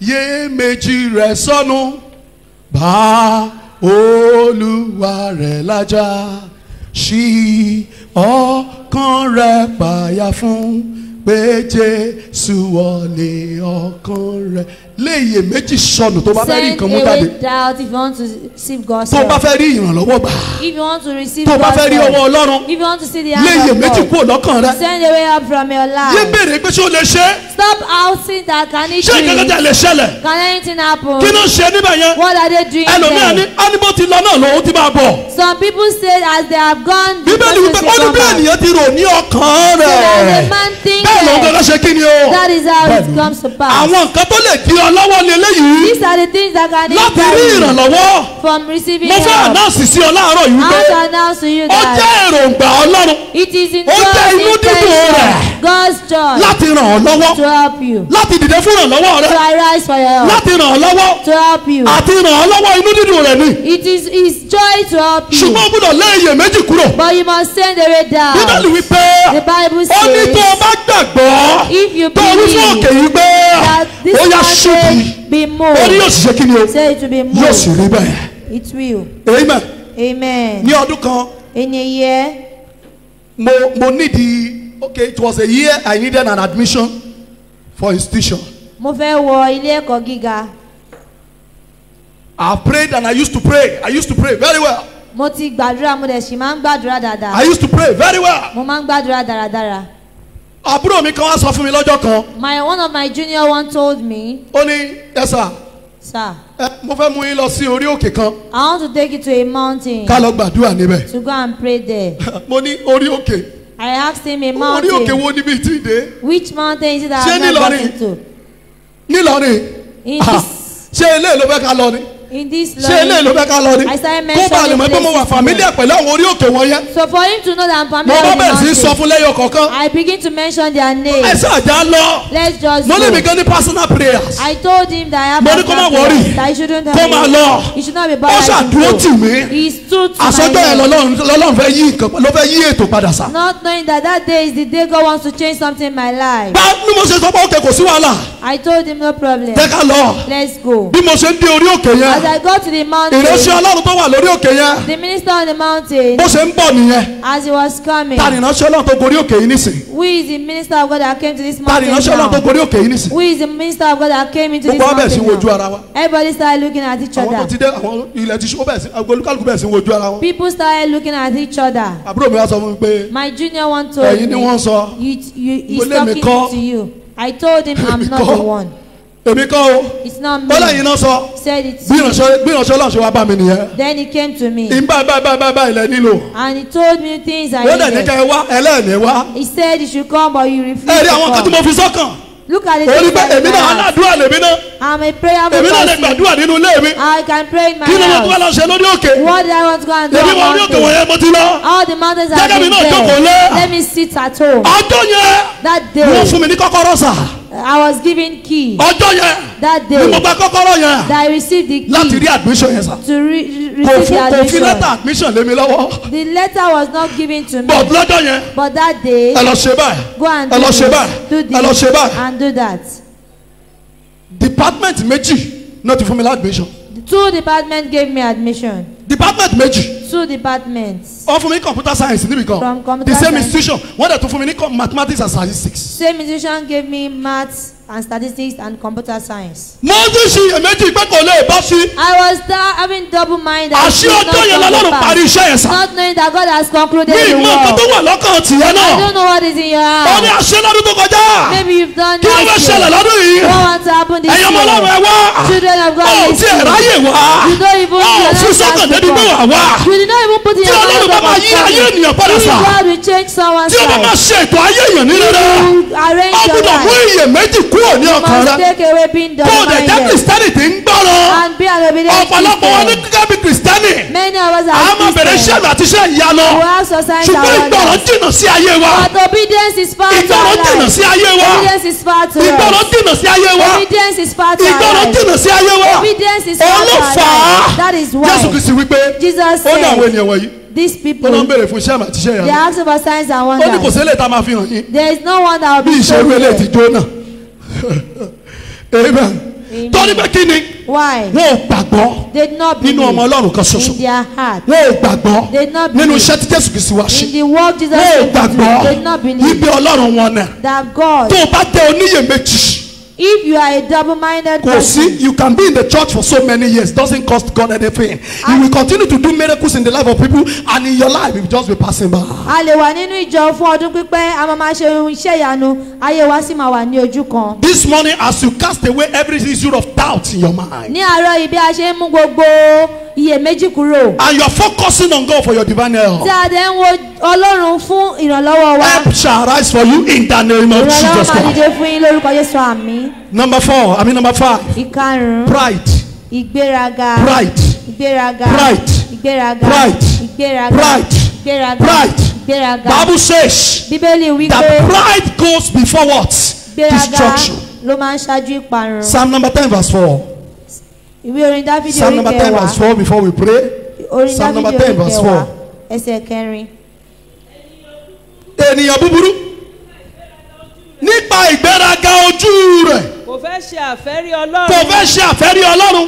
iyèméjì rẹ̀ sọnù bá Olúwa rẹ̀ lájà ṣí ọkàn rẹ̀ payá fún pé Jésù wọlé ọkàn rẹ̀ lé iyèméjì sọnù tó bá fẹ́ rí
Send
nǹkan mú
away
jáde
doubt if you want to receive God's
tó bá
help.
fẹ́ rí ìrànlọ́wọ́ gbà
If you want to receive
tó bá
God's
fẹ́ rí ọwọ́
help.
Ọlọ́run
If you want to see the
lé
hand of
iyèméjì
God.
kúrò lọ́kàn rẹ̀
Send away up from your
yé
life.
béèrè pé ṣé o lè ṣe
Stop outing that can He do
ṣé nǹkan kan
it?
tẹ̀ lè ṣẹlẹ̀
Can anything happen?
kí ló ń ṣe níbẹ̀ yẹn
What are they doing
ẹlòmíràn ní
there?
ánibó ti lọ náà lòun ti máa bọ̀
Some people say as they have gone, the
Bíbélì wípé
person
ó ní
should
bí
come back.
ènìyàn ti rò ní ọkàn
So as
rẹ̀
a man
bẹ́ẹ̀ ló ń
thinketh,
gbọ́dọ̀ ṣe kí ni o
that is how it
Bẹ́ẹ̀ni.
comes to pass.
àwọn nǹkan tó lè di ọ lọ́wọ́ ni eléyìí
These are the things that can
láti
hinder
rí
you
ìrànlọ́wọ́
from receiving
mo fẹ́
help.
ànáàsì sí ọ láàárọ̀ yìí
I
wípé
want to announce to you
ó jẹ́
that
èròǹgbà Ọlọ́run
it is in
ó jẹ́
God's
inú dídùn
intention,
rẹ̀
God's joy
láti ràn ọ́ lọ́wọ́
to help you,
láti dìde fún ìrànlọ́wọ́
to
rẹ̀
arise for your help,
láti ràn ọ́ lọ́wọ́
to help you.
àti ràn ọ́ lọ́wọ́ inú dídùn rẹ̀ ni
It is His joy to help you,
ṣùgbọ́n o gbọ́dọ̀ lé iyèméjì kúrò
but you must send away
Bíbélì
doubt.
wípé
The Bible
ó ní tó o
says,
bá gbàgbọ́
if you
tó o ní fún òkè
believe
yìí pé
that this
ó yá ṣubú
mountain be
ó ní
moved,
yóò sì ṣe kí ni o
say it will be
yóò sì
moved.
rí bẹ́ẹ̀
It will.
amen
Amen.
ní ọdún kan
In a year,
mo nídìí okay it was a year I needed an admission for institution.
Mo fẹ́ wọ ilé ẹ̀kọ́ gíga.
I prayed and I used to pray. I used to pray very well.
Mo ti gbàdúrà mo dẹ̀ sì máa ń gbàdúrà dáadáa.
I used to pray very well.
Mo máa ń gbàdúrà dáradára.
Àbúrò mi kan wá sọ fún mi lọ́jọ́ kan.
One of my junior one told me.
Ó ní ẹ sà.
Sir.
Mo fẹ́ mú yín lọ sí orí òkè kan.
I want to take you to a mountain.
Ká lọ gbàdúrà níbẹ̀.
To go and pray there.
Mo ní orí òkè.
I asked him a mountain.
Orí òkè wo níbi tí ì dé?
Which mountain is it that I have not gotten to?
Nílọrin.
In this.
Ṣé ilé ló fẹ́ ká lọ ni?
In this
ṣé ilé ló fẹ́ ká lọ ni?
I started
kó bá lè mọ̀ pé mo wà familiar pẹ̀lú àwọn orí òkè wọn yẹn.
So for him to know that I'm familiar
mo
with
bá bẹ̀rẹ̀ sí
the
sọ
mountain,
fún lẹ́yọ̀ kọ̀ọ̀kan.
I begin to mention their names.
ẹ ṣáàjà lọ.
Let's just
mo
go.
lè mi gan ní personal prayers.
I told him that I have
mo ní kó má worry.
that he shouldn't have
kó máa lọ.
he should not be
ó
bothered.
ṣàdúró tì mí.
He stood to
àsọjọ́
my
yẹn
left.
lọ́lọ́run fẹ́ yí nǹkan ló fẹ́ yí ètò padà sá.
Not knowing that that day is the day God wants to change something in my life.
bá bí mo ṣe sọ pé òkè kò sí wàhálà.
I told him no problem.
jẹ́ ká lọ.
Let's go.
bí mo ṣe ń dé orí òkè
As
yẹn.
I got to the mountain,
ìránṣẹ́ ọlọ́run tó wà lórí òkè yẹn.
the minister on the mountain,
bó ṣe ń bọ̀ nìyẹn.
as he was coming,
ta ni ìránṣẹ́ ọlọ́run tó gorí òkè yìí nísìn.
who is the minister of God that came to this
ta ni
mountain
ìránṣẹ́ ọlọ́run tó
now?
gorí òkè yìí nísìn.
Who is the minister of God that came into this
gbogbo wa bẹ̀rẹ̀ sí
mountain
wojú
now?
ara wa.
Everybody started looking at each
àwọn tó
other.
ti dé àwọn ilẹ̀ ti ṣú ó bẹ̀rẹ̀ sí olúkálùkù bẹ̀rẹ̀ sí wojú ara wọn.
People started looking at each other.
àbúrò mi wá sọ fún mi pé
My junior one told
ẹ̀yin ni
me,
wọ́n sọ.
he's
Mo lé mi
talking
kọ́.
to you. I told him I'm
Èmi
not
kọ́.
the one.
èmi kọ́ o.
It's not
ó lẹ́yìn
me.
náà sọ.
Said it's
bí
you.
ìránṣẹ́ ọlọ́run ṣe wá bá mi nìyẹn.
Then he came to me
ìgbà báyìí ilẹ̀ nílò.
and he told me things I
ó dẹ̀ ní
needed.
kẹ́ ẹ wá ẹlẹ́ẹ̀ni wá.
He said you should come but you refused
ẹ rí
to
àwọn kan tí
come.
mo fi sọ́kàn.
Look at the
ó ní
things
pé
that
èmi
I
náà
have.
aládùúrà lèmi náà.
I'm a prayerful
èmi náà lè
person.
gbàdúrà nínú ilé mi.
I can pray in my
kí ni mo tún wá
house.
lọ ṣe lórí òkè.
What did I want to go and do
èmi
on
mo orí òkè
mountain?
wọ̀nyẹn mo ti lọ.
All the mountains
Jẹ́
have
kẹ́mi
been
náà jókòó lé.
there. Let me sit at home.
ọjọ́ yẹn
That
wọ́n
day,
fún mi ní kọ́kọ́rọ́ sà.
I was given key.
ọjọ́ yẹn
That
ni mo
day,
gba kọ́kọ́rọ́ yẹn
that I received the
láti
key
rí admission yẹn sà.
to
kò
receive the
fi lẹ́tà
admission.
admission lé mi lọ́wọ́.
The letter was not given to me.
but lọ́jọ́ yẹn
But that day,
ẹ lọ ṣe báyìí.
go and
ẹ
do
lọ ṣe
this,
báyìí.
do
ẹ lọ ṣe
this,
báyìí.
and do that.
department méjì náà ti fún mi admission.
The two departments gave me admission.
department méjì.
Two departments.
wọ́n fún mi ní computer science níbi
From
kan.
computer
the same
science.
institution wọ́n dẹ̀ tún fún mi ní mathematics and statistics.
Same institution gave me maths and statistics and computer science.
mo ti ṣe èméjì pé kò lè bọ́ sí.
I was having double mind.
àṣì ọjọ́ yẹn lọ́lọ́run parí iṣẹ́ yẹn sà.
Not knowing that God has concluded
mi
the
ìmọ̀ nǹkan tó
work.
wà lọ́kàn tìyẹn
I
náà.
don't know what is in your
ó ní
heart.
àṣẹ lọ́dún tó kọjá.
Maybe you've done
kí ló fẹ́
that
ṣẹlẹ̀
year.
lọ́dún yìí.
What wants to happen this
ẹ̀yin ọmọ ọlọ́run
year?
ẹ wá.
Children of God,
ó ti
listen.
ẹ̀ ráyè wá.
You don't even
ó fi sọ́kàn débi pé wà wá.
You did not even put in
tí
your
ọlọ́run bá máa yí ayé ènìyàn padà
If
sà.
God will change someone's
tí ó bá máa
life,
ṣe ètò ayé èèyàn ní rere.
you arrange
ó
your
gbúdọ̀ mú
life.
iyèméjì kúrò ní
You
ọkàn
must
rẹ.
take away being
kó o dẹ̀ jẹ́
double-minded
kìrìsìtẹ́nì tí ń gbọ́rọ̀.
and be an obedient
ọ̀pọ̀lọpọ̀ wọn ní
Christian.
gẹ́gẹ́ bí kìrìsìtẹ́nì.
Many of us
a
are
máa bẹ̀rẹ̀ iṣẹ́
Christians.
àmì àti iṣẹ́ ìyanu.
We have society
ṣùgbọ́n
around
ìgbọràn
us.
jìnnà sí ayé wa.
But obedience is far to
ìgbọràn
our
jìnnà
life.
sí ayé wa.
Obedience is far to
ìgbọràn
us.
jìnnà sí ayé wa.
Obedience is far to our
ìgbọràn
life.
jìnnà sí ayé wa.
Obedience is far to our
olùfà
life. That is
Jésù
why
Kristi wípé
Jesus
ó ní àwọn
said,
ènìyàn wọ̀nyí
these
tó
people,
ló ń béèrè fún iṣẹ́ àmì àti iṣẹ́
they
ìyanu.
ask for signs and
ó ní kò
wonders.
sí eléyìí tá a máa fi hàn yín
There is no one that will
bí
be
ìṣerú
shown
eléyìí ti
here.
jóná. amen. torí pé kí ni
Why?
wọn ò gbàgbọ́
They did not
nínú ọmọ
believe
Ọlọ́run kan ṣoṣo.
in their heart.
wọn ò gbàgbọ́
They did not
nínú
believe
iṣẹ́ tí Jésù Kristi wá ṣe.
in the work Jesus
wọn ò
came to do.
gbàgbọ́
They did not believe
ibi Ọlọ́run wọn náà.
that God,
tó o bá tẹ oníyèméjì.
if you are a double-minded
Kò sí,
person,
you can be in the church for so many years, doesn't cost God anything. He will continue to do miracles in the life of people, and in your life, you will just be passing by.
a lè wà nínú ìjọ fún ọdún pípẹ́, a máa ṣe iṣẹ́ ìyanu, ayé wa sì máa wà ní ojú kan.
This morning, as you cast away every issue of doubt in your mind,
Ní àárọ̀ yìí bí a ṣe ń mú gbogbo iyèméjì kúrò,
and you are focusing on God for your divine help,
tí a dẹ̀ ń wo Ọlọ́run fún ìrànlọ́wọ́ wa,
help shall rise for you in the name of
ìrànlọ́wọ́
Jesus
máa
Christ.
dìde fún yín lórúkọ Jésù àmín.
Number 5.
Ìkarùn-ún,
Pride.
ìgbéraga,
Pride.
ìgbéraga,
Pride.
ìgbéraga,
Pride.
ìgbéraga,
Pride.
ìgbéraga,
Pride.
ìgbéraga.
Bible says
Bíbélì wí
that
pé
pride goes before what?
ìgbéraga
Destruction.
ló máa ń ṣáájú ìparun.
Psalm number 10 verse 4.
Ìwé orin Dáfídì
Psalm
orí
number 10 verse
kẹwàá,
4 before we pray.
orin
Psalm number
Dáfídì
10
orí
verse
kẹwàá,
4.
ẹsẹ̀ kẹrin.
Ènìyàn búburú nípa ìgbéraga ojú rẹ̀
kò fẹ́ ṣe àfẹ́rí
kò
ọlọ́run
fẹ́ ṣe àfẹ́rí Ọlọ́run.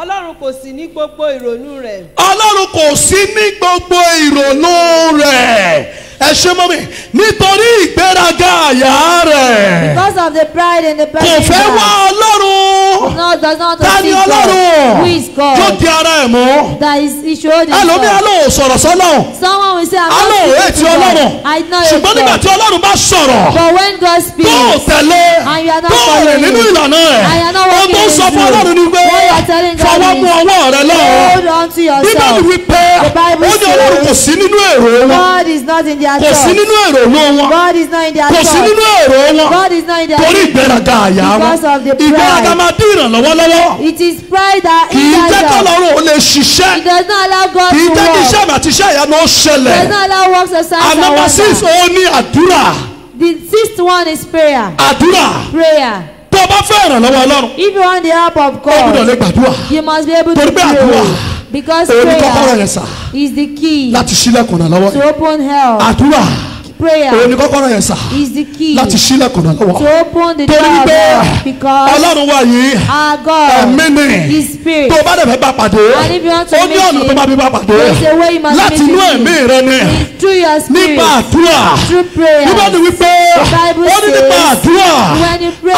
ọlọ́run kò sí ní gbogbo ìrònú rẹ̀.
Ọlọ́run kò sí ní gbogbo ìrònú rẹ̀. ẹ ṣe mọ́ mi nítorí ìgbéraga àyà rẹ̀.
Because of the pride in the
Kò
person's
fẹ́ wá
heart.
Ọlọ́run.
No, does not
Ta ni
see God.
Ọlọ́run?
Who is
Yóò
God?
di ara ẹ̀ mọ́.
That is, he showed
Ẹlòmíì
himself.
alóhùn sọ̀rọ̀ sọ́lọ́hùn.
Someone will say, I'm
Alóhùn
not
ètí
speaking to
Ọlọ́run.
God. I know
Ṣùgbọ́n nígbà
it's
tí
God.
Ọlọ́run bá sọ̀rọ̀.
But when God
Tó
speaks,
tẹ̀lé.
and you are not
Tó rìn
following
nínú
it,
ìlànà ẹ̀.
and you are not
Ohun
walking
tó
in
ń sọ
His
fún
will,
Ọlọ́run ni pé
what you are telling God
fọwọ́
is,
mú ọwọ́ rẹ lọ́wọ́.
hold on to
Bíbélì
yourself.
wípé
The Bible
ó ní Ọlọ́run kò
says,
sí nínú èrò wọn.
God is not in their
Kò sí
thoughts.
nínú èrò wọn.
God is not in their
Kò sí nínú
thoughts.
èrò wọn.
God is not in their
Torí
thoughts.
ìgbéraga àyà wọn.
Because of the
Ìgbéraga
pride.
máa dín ìrànlọ́wọ́ lọ́wọ́.
It is pride that
Kì í jẹ́
hinders us.
kọ́lọ́run ò lè ṣiṣẹ́.
It does not allow God
Kì í
to
jẹ́ kí
work.
iṣẹ́ àmì àti iṣẹ́ ìyanu ó
It does
ṣẹlẹ̀.
not allow works of signs and
Number 6
wonders.
ó ní àdúrà.
The sixth one is prayer.
Àdúrà.
Prayer.
Tó o bá fẹ́ ìrànlọ́wọ́ Ọlọ́run,
If you want the help of
ó gbọ́dọ̀
God,
lè gbàdúrà.
you must be able to
Torí pé àdúrà
pray. Because
òun ni kọ́kọ́rọ́
prayer
yẹn sà
is the key
láti ṣílẹ̀kùn náà lọ́wọ́.
to open help.
Àdúrà òun
Prayer
ni kọ́kọ́rọ́ yẹn sà
is the key
láti ṣílẹ̀kùn náà lọ́wọ́.
to open the door
Torí
of
pé
help. Because
Ọlọ́run wà yìí
our God
ẹ̀mí ni.
is spirit.
Tó o bá dẹ̀ fẹ́ bá pàdé,
And if you want to
ó ní
meet
ọ̀nà tó
him,
bá bí bá pàdé.
there's a way you must
Láti
meet
inú
him.
ẹ̀mí rẹ ni.
Through your spirit.
Nípa àdúrà.
Through prayer.
Nígbà tí wípé
The Bible
ó ní nípa
says,
àdúrà
when you pray,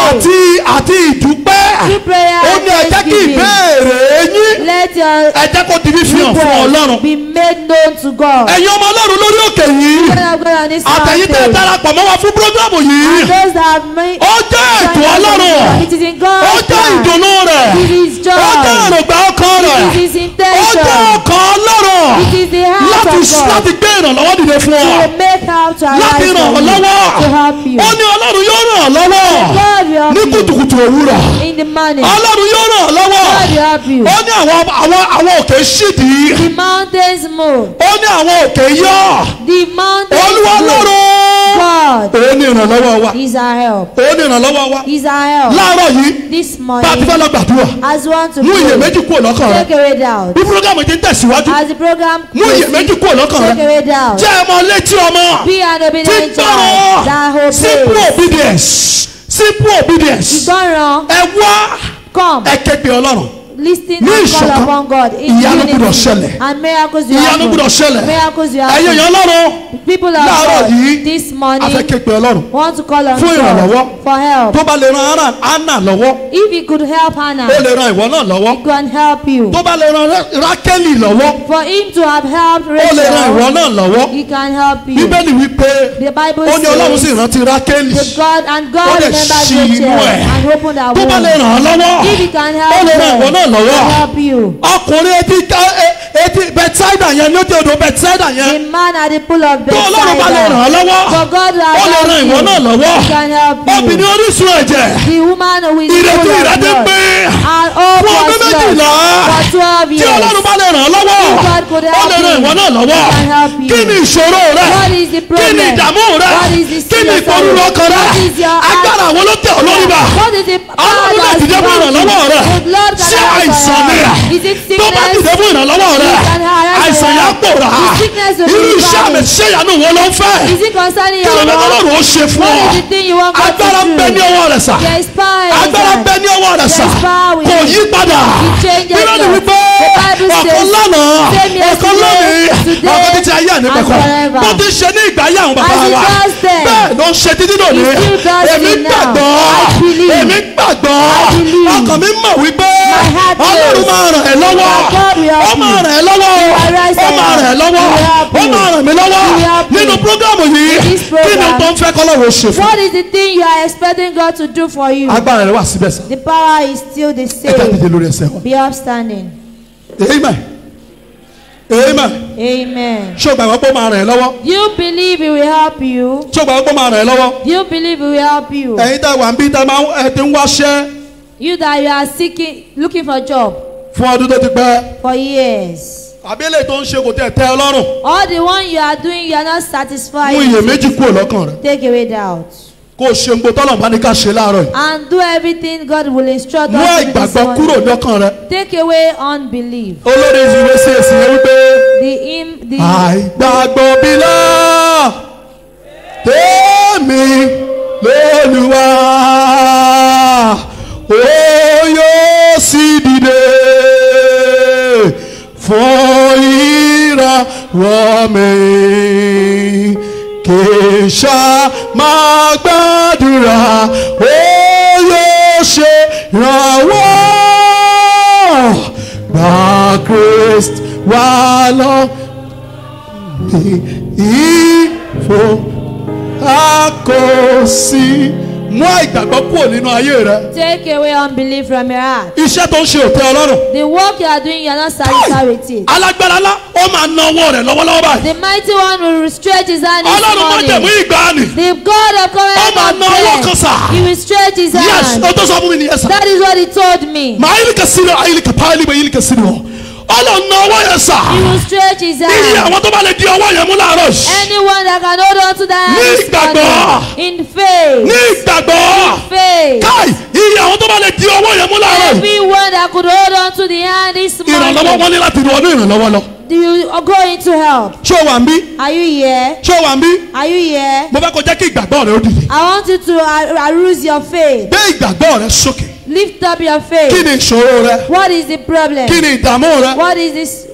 àti ìdúpẹ́.
through prayer
Ó
and
ní ẹ jẹ́ kí
thanksgiving,
ìbéèrè yín.
let your
Ẹ jẹ́ kó di fífi hàn fún Ọlọ́run.
request be made known to God.
Ẹ̀yin ọmọ Ọlọ́run lórí òkè yìí.
Children of God on this
Àtẹ̀yìn tẹ́
mountain,
darapọ̀ mọ́ wa fún prógrámù yìí.
and those that have made
Ó jẹ́ ètò Ọlọ́run.
it is in
Ó
God's
jẹ́
plan.
ìdùnnú rẹ̀.
It is
Ó jẹ́
joy.
èròǹgbà ọkàn rẹ̀.
It is
Ó jẹ́
intention.
ọkàn Ọlọ́run.
It is the heart of God
Láti gbé ìrànlọ́wọ́ dìde fún ọ.
to make help to
Láti
arise
ràn ọ́
for you,
lọ́wọ́.
to help you.
Ó ní Ọlọ́run yóò ràn ọ́ lọ́wọ́.
God will help
Ní
you
kùtùkùtù òwúrọ̀.
in the morning.
Ọlọ́run yóò ràn ọ́ lọ́wọ́.
God will help you.
Ó ní àwọn òkè ṣídìí.
The mountains move.
Ó ní àwọn òkè yọ̀.
The mountains
Olúwa
move.
lọ́run.
God
Ó ní ìrànlọ́wọ́ wa.
is our help.
Ó ní ìrànlọ́wọ́ wa.
Is our help.
Láàárọ̀ yìí
This
bá a ti fẹ́
morning,
lọ gbàdúrà.
as we want to
Mú
pray,
iyèméjì kúrò lọ́kàn rẹ.
take away doubt.
Bí púrógámù ti ń tẹ̀síwájú.
As the program
Mú iyèméjì kúrò lọ́kàn
take
rẹ.
away doubt.
Jẹ́ ẹ mọ létí ọmọ.
Be an
Tí
obedient child that
gbọ́rọ̀. Simple
obeys.
obedience. Simple obedience.
Ìgbọràn,
Ẹ wá
come,
ẹ ké pe Ọlọ́run.
listen
Ní
and call
ìṣọ̀kan,
upon God in
ìyanu gbọ́dọ̀
unity,
ṣẹlẹ̀.
and miracles will
Ìyanu gbọ́dọ̀
happen.
ṣẹlẹ̀.
Miracles will
Ẹ̀yin èèyàn
happen.
Ọlọ́run.
People of
Láàárọ̀
God,
yìí,
this
A fẹ́
morning
ké pe Ọlọ́run.
want to call on
Fún ìrànlọ́wọ́.
God for help.
Tó bá lè ran Anna lọ́wọ́.
If he could help Hannah,
Ó lè ran ìwọ náà lọ́wọ́.
he can help you.
Tó bá lè ran Rákẹ́lì lọ́wọ́.
For him to have helped
Ó lè ran ìwọ
Rachel,
náà lọ́wọ́.
he can help you.
Bíbélì wípé
The Bible
ó ní Ọlọ́run sì
says
rántí Rákẹ́lì.
that God and
Ó
God
lè
remembers
ṣí inú
Rachel
ẹ̀.
and opened her
Tó bá lè
womb.
ràn án lọ́wọ́.
If he can
Ó
help
lè ran ìwọ náà
them,
lọ́wọ́.
he can help you.
Ọkùnrin etí Bethsaida yẹn ló dé odò Bethsaida
The
yẹn.
man at the pool of
Tó Ọlọ́run bá lè ràn
Bethsaida,
án lọ́wọ́.
for God to
Ó lè
have
ran
helped
ìwọ náà
you,
lọ́wọ́.
he can help you.
Obìnrin orísun ẹ̀jẹ̀.
The woman with the
Ìrètí
pool of
ìrètí
blood
pé
and all
fún ọdún
was lost
méjìlá.
for 12
Tí Ọlọ́run
years.
bá lè ràn án lọ́wọ́.
If God could
Ó
help
lè ran
you,
ìwọ náà lọ́wọ́.
he can help you.
Kí ni ìṣòro rẹ?
What is the
Kí
problem?
ni ìdààmú rẹ?
What is the
Kí ni
serious
ìpòrúurú
sorrow?
ọkàn rẹ?
What is your
Agbára àwọn ló tẹ̀ ọ́ lórí bá.
What is the
Ọlọ́run lè dìde fún ìrànlọ́wọ́ rẹ.
Lord can
Ṣé
help
àìsàn ni?
us. Is it
Tó bá dìde
sickness?
fún ìrànlọ́wọ́ rẹ,
He can help
àìsàn yà á pòórá.
The sickness will
Irú
be
iṣẹ́ àmì
vanished.
ṣé ìyanu wo ló ń fẹ́?
Is it concerning
Kí ló
your
ní
work?
Ọlọ́run ó ṣe fún
What
ọ?
is the thing you want God
Agbára
to
ń bẹ ní
do?
ọwọ́ rẹ̀ sà.
There is power in
Agbára ń bẹ
that.
ní ọwọ́ rẹ̀ sà.
There is power in
Kò
it.
yí padà.
It changes
Bíbélì
not.
wípé
The Bible
ọ̀kan
says,
lánàá,
same
ọ̀kan lónìí,
yesterday, today,
ọ̀kan títí ayé àní
and
pẹ̀kọ́.
forever.
Bó ti ṣe ní ìgbà ayé àwọn bàbá
As he
wa.
does then,
Bẹ́ẹ̀ ló ń ṣe títí lónìí.
he still does
Èmi
it now.
gbàgbọ́.
I believe.
Èmi gbàgbọ́.
I believe.
Ọkàn mi mọ̀ wípé
My heart
Ọlọ́run
knows
máa ràn ẹ́ lọ́wọ́.
that God will help
Ó máa
you.
ràn ẹ́ lọ́wọ́.
He will rise
Ó máa
up.
ràn ẹ́ lọ́wọ́.
He will help
Ó
you.
máa ràn mí lọ́wọ́.
He will help you.
Nínú prógrámù yìí,
In this
kí ni
program,
tó ń fẹ́ kọ́lọ́run ó ṣe fún?
What is the thing you are expecting God to do for you?
Agbára rẹ̀ wà síbẹ̀ sà.
The power is still the
Ẹ ká dìde
same.
lórí ẹsẹ̀ wa.
Be upstanding.
Amen. Amen.
Amen.
Ṣé o gbàgbọ́ pé ó máa ràn ẹ́ lọ́wọ́?
Do you believe He will help you?
Ṣé o gbàgbọ́ pé ó máa ràn ẹ́ lọ́wọ́?
Do you believe He will help you?
Ẹ̀yin tá a wà ń bí tá a máa ẹ ti ń wáṣẹ́
You that you are seeking, looking for a job
fún ọdún tó ti pẹ́.
for years.
Àbí eléyìí tó ń ṣe kò tẹ̀ tẹ́ ẹ lọ́rùn.
All the one you are doing, you are not satisfied.
Mú iyèméjì kúrò lọ́kàn rẹ̀.
Take away doubt.
Kó o ṣe gbogbo tọ́lọ̀ bá ní ká ṣe láàárọ̀ yìí.
And do everything God will instruct
Mú
us to do this
ìgbàgbọ́ kúrò
morning.
lọ́kàn rẹ̀.
Take away unbelief.
Olórí ìwé sí èsì yẹn wípé.
The
Àìgbàgbọ́ bílá tèmi lÓlúwa ó yóò sì dìde fún ìrànwọ́ mi ṣá máa gbàdúrà ó yóò ṣe ìrànwọ́ gba Kristi wà lọ ìfò àkọsí. Mú àìgbàgbọ́ kúrò nínú ayé rẹ.
Take away unbelief from your heart.
Iṣẹ́ tó ń ṣe ò tẹ́ ọ lọ́rùn.
The work you are doing, you are not satisfied with it.
Alágbára ńlá ó máa na ọwọ́ rẹ̀ lọ́wọ́lọ́wọ́ báyìí.
The mighty one will stretch his hand this
Ọlọ́run máa tẹ̀mú
morning.
ìgbàanì.
The God of
Ó máa na ọwọ́ kan
covenant,
sà.
he will stretch his
Yes,
hand.
ó tó sọ fún mi nìyẹn sà.
That is what he told me.
Màá yìí kà sí rẹ̀ ayé kà páálí bẹ̀ yìí kà sí rẹ̀. Ọlọ́run na ọwọ́ yẹn sà.
He will stretch his
Iye
hand.
àwọn tó bá lè di ọwọ́ yẹn mú láàárọ̀ yìí.
Anyone that can hold on to that hand
Ní
this
ìgbàgbọ́.
morning, in faith,
Ní ìgbàgbọ́.
faith.
Káì iye àwọn tó bá lè di ọwọ́ yẹn mú láàárọ̀ yìí.
Everyone that could hold on to the hand this
Ìrànlọ́wọ́
morning,
wọn ní láti ru ọdún ìrànlọ́wọ́ lọ.
you are going to help.
Ṣé o wà ń bí?
Are you here?
Ṣé o wà ń bí?
Are you here?
Mo fẹ́ kó jẹ́ kí ìgbàgbọ́ rẹ ó dìde.
I want you to arouse your faith.
Gbé ìgbàgbọ́ rẹ sókè.
Lift up your
Kí
faith.
ni ìṣòro rẹ?
What is the problem?
Kí ni ìdààmú rẹ?
What is this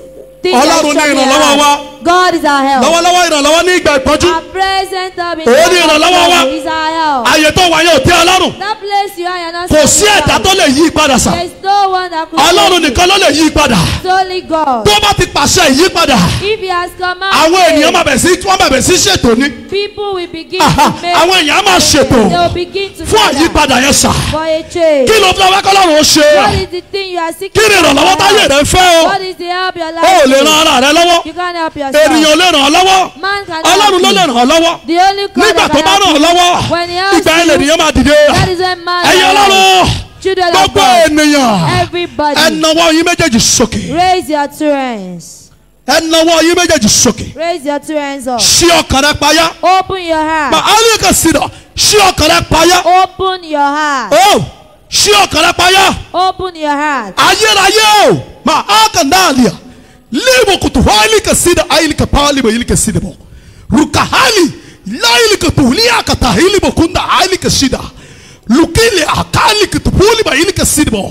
thing that's
Ọlọ́run ní
troubling your
ìrànlọ́wọ́ wa.
heart? God is our help.
Lọ́wọ́lọ́wọ́ ìrànlọ́wọ́ ní ìgbà ìpọ́njú.
Our present help in
Òun ní
time of
ìrànlọ́wọ́ wa.
trouble is our help.
Àyè tó wà yẹn ò tẹ́ Ọlọ́run.
That place you are, you're not
Kò sí ẹ̀dá
satisfied.
tó lè yí padà sà.
There is no one that could
Ọlọ́run
change it.
nìkan ló lè yí padà.
It's only God.
Tó bá ti pàṣẹ ìyípadà,
If he has
àwọn ènìyàn máa
commanded,
bẹ̀ sí ṣètò ní.
people will begin
Aha,
to make
àwọn èèyàn á máa ṣètò
they will begin to
fún
gather
àyípadà yẹn sà.
for a change.
Kí ló fẹ́ wá kọ́lọ́run ó ṣe?
What is the thing you are seeking?
Kí ni ìrànlọ́wọ́
for
táyé
help?
rẹ fẹ́ o?
What is the help your
O
life
ò lè
needs?
ran ara rẹ lọ́wọ́.
You can't help yourself.
Ènìyàn ò lè ràn ọ́ lọ́wọ́.
Man can
Ọlọ́run ló lè ràn ọ́ lọ́wọ́.
The only God
Nígbà
that
tó
can
bá
help
ràn ọ́
you,
lọ́wọ́,
when he helps
ìgbà yẹn
you,
lènìyàn máa dìde.
that is when man
Ẹ̀yin
will
Ọlọ́run,
rise. Children of
gbogbo
God,
ènìyàn,
everybody,
ẹ nawọ́ yín méjèèjì sókè.
raise your two hands.
Ẹ nawọ́ yín méjèèjì sókè.
Raise your two hands up.
Ṣí ọkàn rẹ payá.
Open your heart.
Mà á lè kàn sí lọ. Ṣí ọkàn rẹ payá.
Open your heart.
Ó ṣí ọkàn rẹ payá.
Open your heart.
Ayérayé o, mà á kàn náà lìyà. Líbo kùtù wáyé kà sí dà ayé kà pàálí bò yìí kà sí dà bò. Rukahali láyé kà tù líyà kà tà hílì bò kúndà ayé kà sí dà. Lukili akali kà tù púlì bò yìí kà sí dà bò.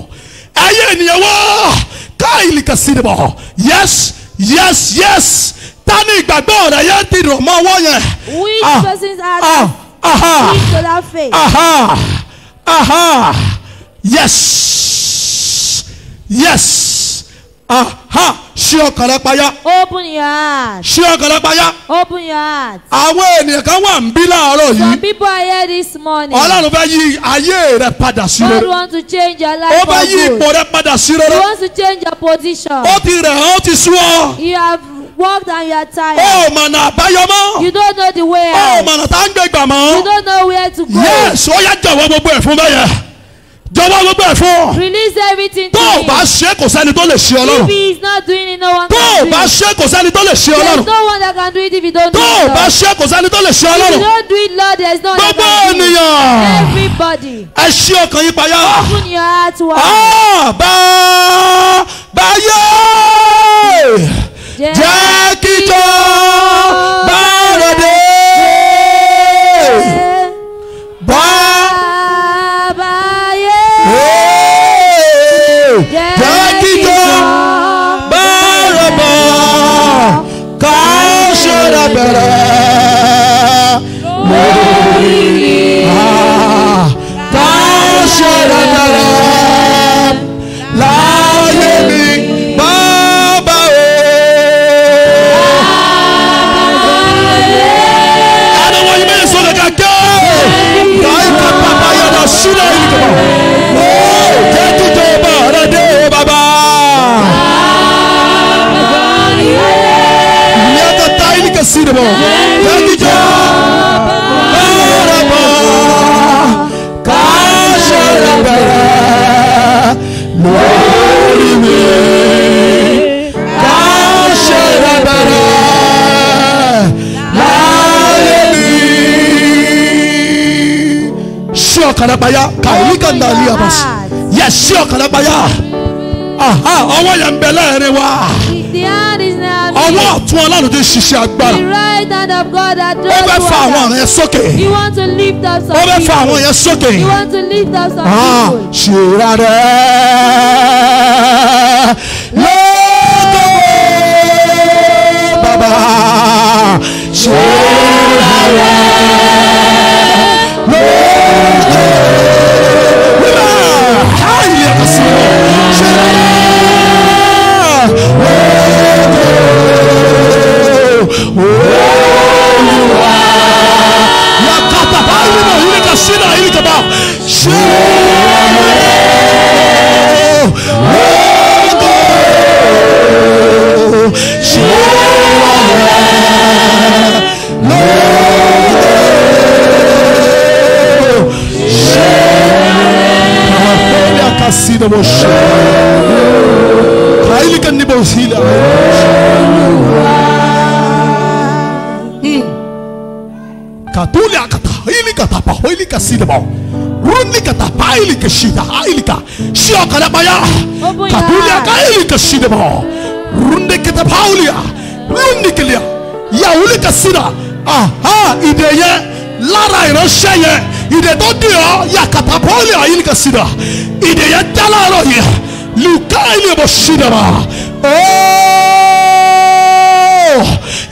Ẹyẹ ènìyàn wá káyìlì kà sí dà bò. Yes, yes, yes. Tani ìgbàgbọ́ rẹ̀ yẹn ti rọ̀ mọ́ ọwọ́ yẹn.
Which person's heart
Aha.
is to that faith?
Aha. Aha. Yes. Yes. Aha. Ṣí ọkàn rẹ payá.
Open your heart.
Ṣí ọkàn rẹ payá.
Open your heart.
Àwọn ènìyàn kan wà ń bí láàárọ̀
Some
yìí.
people are here this morning.
Ọlọ́run fẹ́ yí ayé rẹ padà sí
God
rere.
wants to change your
Ó
life
fẹ́ yí
for
ipò
good.
rẹ padà sí
He
rere.
wants to change your position.
Ó ti rẹ̀ ọ́, ó ti sú ọ.
You have worked and you are tired.
Ó mọ̀nà àbáyọ mọ́.
You don't know the way
Ó
out.
mọ̀nà tá ń gbé gbà
You
mọ́.
don't know where to go.
Yes, ó yá jọ̀wọ́ gbogbo ẹ̀ fún bẹ́yẹn. Jọ̀wọ́ gbogbo ẹ̀ fún.
Release everything to
Tó o
him.
bá ṣe kò sẹ́ni tó lè ṣe
If
Ọlọ́run.
he is not doing it, no one
Tó o
can do
bá
it.
ṣe kò sẹ́ni tó lè ṣe
There is
Ọlọ́run.
no one that can do it if you don't do
Tó o
it.
bá
Lord.
ṣe kò sẹ́ni tó lè ṣe
If you
Ọlọ́run.
don't do it, Lord, there is no one that
Gbogbo
can do it.
ènìyàn,
Everybody,
ẹ ṣí ọkàn yín payá.
open your heart wide.
Báyé jẹ́ kíjọ bá rẹ̀ dé. Jẹ́ kíjọ bá rẹ̀ bọ̀ ká ṣe rẹ̀ bẹ̀rẹ̀. Ká ṣe rẹ̀ bẹ̀rẹ̀ láyé mi bàbá o. Àdéhùn yìí bẹ́ẹ̀ sọ̀rọ̀ kàkẹ́. Káyí ká pàpà yàrá sílẹ̀ yìí kọ̀. Jẹ́ kíjọ bá rẹ̀ dé bàbá. Ìyá kàtà yìí kà sí dìbò. Jẹ́ kíjọ bá rẹ̀ bọ̀ ká ṣe rẹ̀ bẹ̀rẹ̀ lórí mi. Ká ṣe rẹ̀ bẹ̀rẹ̀ láyé mi. Ṣí ọkàn rẹ payá, kàyí kan náà lé àbá sí. Yẹ ṣí ọkàn rẹ payá. Ọwọ́ yẹn ń bẹ lẹ́ẹ̀rin wa.
The hand is now
Ọwọ́ ọ̀tún Ọlọ́run ti ṣiṣẹ́ agbára.
the right hand of God that
Ó
does
fẹ́ fa àwọn
wonders.
ọ̀rẹ́ sókè.
You want to lift up some
Ó fẹ́ fa àwọn
people.
yẹn sókè.
You want to lift up some people.
Ṣèrà rẹ̀ lọ́kọ̀ bàbá. Ṣèrà rẹ̀ sida boshi. Kaili kanni bosila. Katulia kata ili kata pa ili kasida ba. Runi kata pa ili kashida ili ka. Shio kana baya. Katulia ka ili kashida ba. Runi kata pa ulia. Runi kelia. Ya uli kasida. Aha ideye lara ìránṣẹ́ yẹn ìdè tó di ọ ya kata pa ulia ili kasida. Ideye dala ro ye. Luka ili bo shida ba.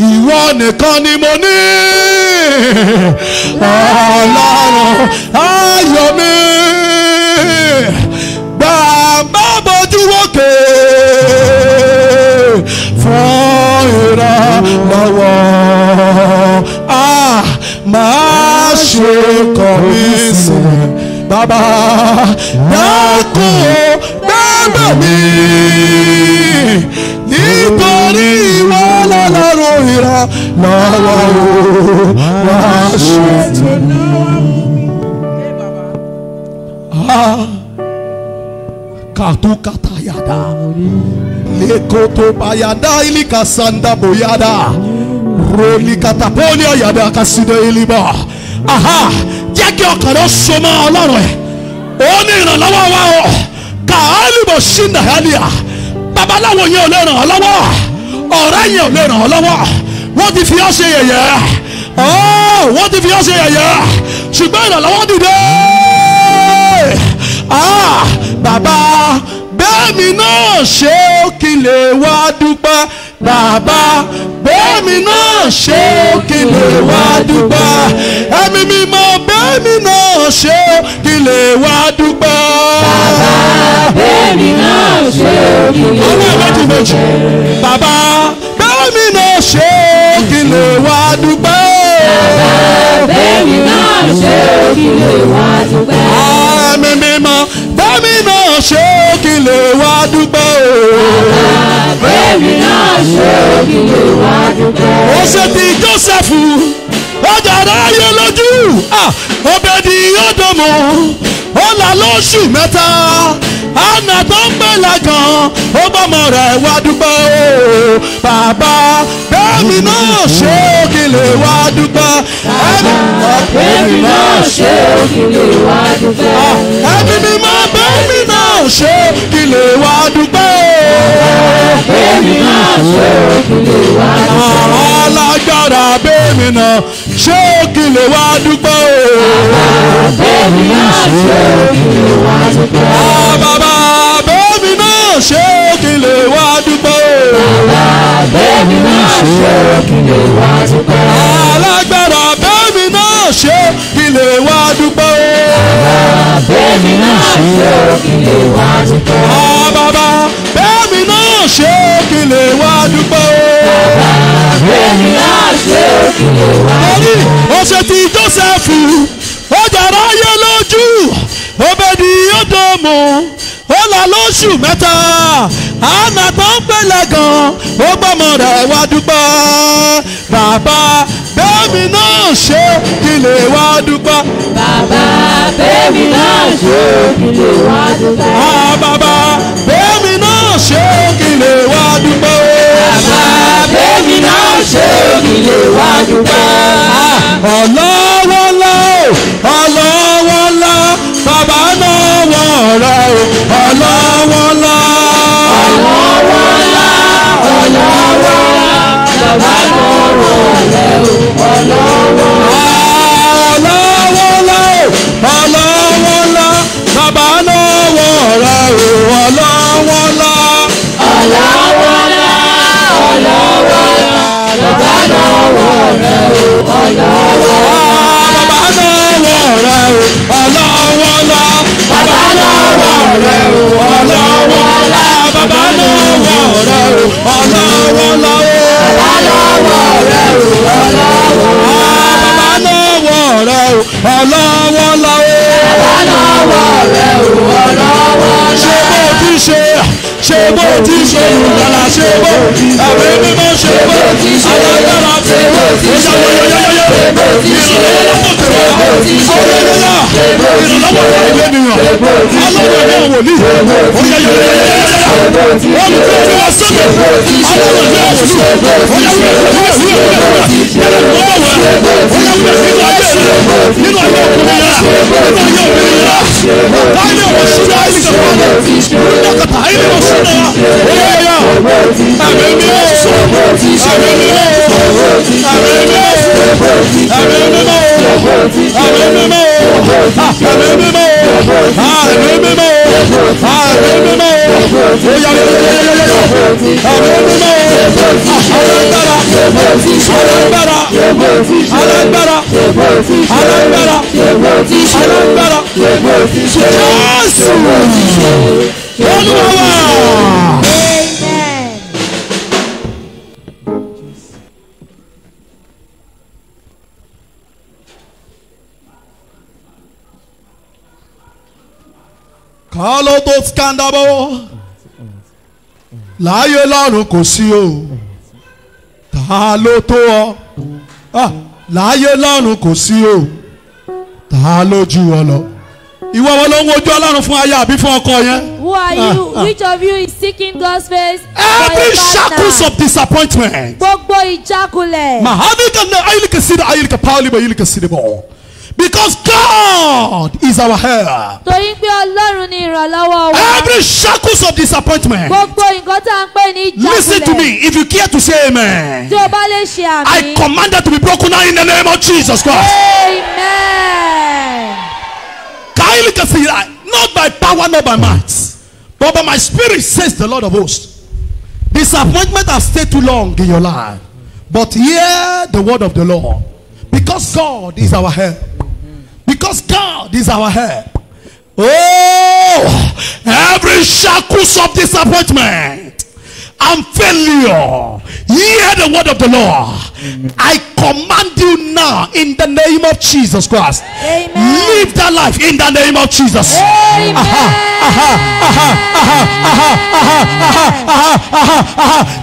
Ìwọ nìkan ni mo ní Ọlọ́run ayọ̀ mi bàbá bójú wòkè fún ìrànlọ́wọ́ máa ṣe kọ̀ mí sílẹ̀ bàbá dákun bàbá mi nítorí ìwọ lọ́lọ́run ìrànlọ́wọ́ wá ṣe katukata yada lekoto bayada ilika sanda boyada rolikata polio yada kaside iliba jẹ́ kí ọkàn rẹ so mọ́ Ọlọ́run ẹ̀ ó ní ìrànlọ́wọ́ wa o kàálìbò ṣínà hẹ́líà babaláwo yẹn ò lè ràn ọ́ lọ́wọ́ ọ̀rẹ́ yẹn ò lè ràn ọ́ lọ́wọ́ wọ́n ti fi ọ́ ṣe yẹ̀yẹ́ wọ́n ti fi ọ́ ṣe yẹ̀yẹ́ ṣùgbọ́n ìrànlọ́wọ́ dìde bàbá bẹ́ẹ̀mi náà ṣe ó kí lè wá dúpẹ́ bàbá bẹ́ẹ̀mi náà ṣe ó kí lè wá dúpẹ́ ẹ̀mí mímọ́ bẹ́ẹ̀mi náà ṣe ó kí lè wá dúpẹ́
bàbá bẹ́ẹ̀mi náà ṣe ó kí lè wá dúpẹ́
bàbá bẹ́ẹ̀mi náà ṣe ó kí lè wá dúpẹ́
bàbá bẹ́ẹ̀mi náà ṣe ó kí lè wá dúpẹ́
ẹ̀mí mímọ́ bẹ́ẹ̀mi náà ṣe ó kí lè wá dúpẹ́
bàbá bẹ́ẹ̀mi náà ṣe ó kí lè wá dúpẹ́.
ó ṣe ti Jósẹ́fù ọjà aráyé lójú Obedi Ódómù ó là lóṣù mẹ́ta Hánà tó ń gbé lágàn ó gbọ́mọ rẹ̀ wá dúpẹ́ o bàbá bẹ́ẹ̀mi náà ṣe ó kí lè wá dúpẹ́
bẹ́ẹ̀mi náà ṣe ó kí lè wá dúpẹ́.
ẹ̀mí mímọ́ bẹ́ẹ̀mi náà ṣe ó kí lè wá dúpẹ́
bẹ́ẹ̀mi náà ṣe ó kí lè wá dúpẹ́.
alágbára bẹ́ẹ̀mi náà ṣe ó kí lè wá dúpẹ́
bẹ́ẹ̀mi náà ṣe ó kí lè wá dúpẹ́.
bàbá bẹ́ẹ̀mi náà ṣe ó kí lè wá dúpẹ́
bẹ́ẹ̀mi náà ṣe ó kí lè wá dúpẹ́.
alágbára bẹ́ẹ̀mi náà ṣe ó kí lè wá dúpẹ́
bẹ́ẹ̀mi náà ṣe ó kí lè wá dúpẹ́.
bàbá bẹ́ẹ̀mi náà ṣe ó kí lè wá dúpẹ́
bẹ́ẹ̀mi náà ṣe ó kí lè wá dúpẹ́.
ó ṣe ti Jósẹ́fù ó jàrá ayé lójú Obedi Ódómù ó là lóṣù mẹ́ta Hánà tó ń pè lẹ́gàn ó gbọ́mọ rẹ̀ wá dúpẹ́ bàbá bẹ́ẹ̀mi náà ṣe kí lè wá dúpẹ́
bàbá bẹ́ẹ̀mi náà ṣe ó kí lè wá dúpẹ́.
bàbá bẹ́ẹ̀mi náà ṣe kí lè wá dúpẹ́
bàbá bẹ́ẹ̀mi náà ṣe ó kí lè wá dúpẹ́.
ọlọ́wọ́lá ọlọ́wọ́lá bàbá náà wọ̀ rẹ̀ ọlọ́wọ́lá
ọlọ́wọ́lá ọlọ́wọ́lá bàbá náà wọ̀ rẹ̀ ọlọ́wọ́lá.
ọlọ́wọ́lá ọlọ́wọ́lá bàbá náà wọ̀ rẹ̀ ọlọ́wọ́lá
ọlọ́wọ́lá ọlọ́wọ́lá bàbá náà wọ̀ rẹ̀ ọlọ́wọ́lá.
bàbá náà wọ̀ rẹ̀ ọlọ́wọ́lá
bàbá náà wọ̀ rẹ̀
ọlọ́wọ́lá bàbá náà wọ̀ rẹ̀ ọlọ́wọ́lá
bàbá náà wọ̀ rẹ̀ ọlọ́wọ́lá.
bàbá náà wọ̀ rẹ̀ ọlọ́wọ́lá
bàbá náà wọ̀ rẹ̀ ọlọ́wọ́lá.
ṣe bó ti ṣe ìgbàlà ṣe bó ẹ̀mí mímọ́ ṣe bó alágbára ṣe bó ìyáyáyáyá ìrànlọ́wọ́ tẹ̀lé ìrànlọ́wọ́ ìrànlọ́wọ́ ìrànlọ́wọ́ àwọn wòlíì oyè olùkọ́ wa sókè àwọn Kalo to skandabo láyé lọ́run kò sí o ta ló tó ọ láyé lọ́run kò sí o ta ló ju ọ lọ. Ìwọ wọn ló ń wojú Ọlọ́run fún aya àbí fún ọkọ yẹn.
Who are you? Which of you is seeking God's face?
Every shackles of disappointment.
Gbogbo ìjákulẹ̀.
Mahavika ne ayilika sida ayilika pauli ba ayilika sida bo. Because God is our help.
Torí pé Ọlọ́run ni ìrànlọ́wọ́ wa.
Every shackles of disappointment.
Gbogbo nǹkan tá à ń pè ní ìjákulẹ̀.
Listen to me if you care to say amen.
Tí o bá lè ṣe àmì.
I command that to be broken now in the name of Jesus Christ.
Amen.
Not by power, not by might, but by my spirit, says the Lord of hosts. Disappointment has stayed too long in your life, but hear the word of the Lord. Because God is our help. Because God is our help. Oh, every shackles of disappointment and failure, hear the word of the Lord. I command you now in the name of Jesus Christ.
Amen.
Live that life in the name of Jesus.
Amen.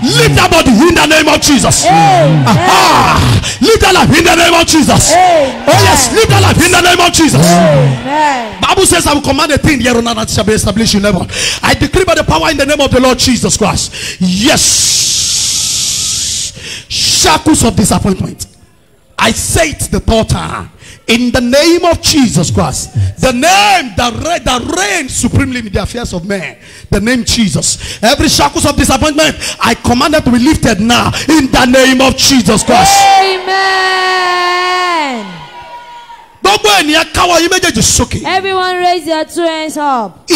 Live that body in the name of Jesus. Live that life in the name of Jesus. Oh yes, live that life in the name of Jesus. Bible says I will command a thing here on earth shall be established in heaven. I decree by the power in the name of the Lord Jesus Christ. Yes. Shackles of disappointment. I say it the third time. In the name of Jesus Christ. The name that reigns supremely in the affairs of men. The name Jesus. Every shackles of disappointment, I command them to be lifted now. In the name of Jesus Christ.
Amen. Everyone raise your two hands up. The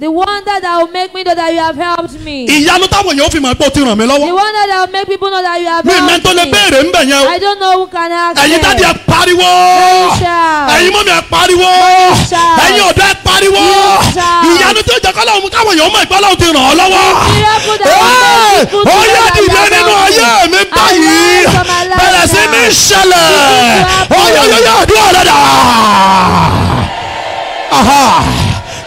wonder that will make me know that you have helped me. The wonder that will make people know that you have helped me. I don't know who can ask them.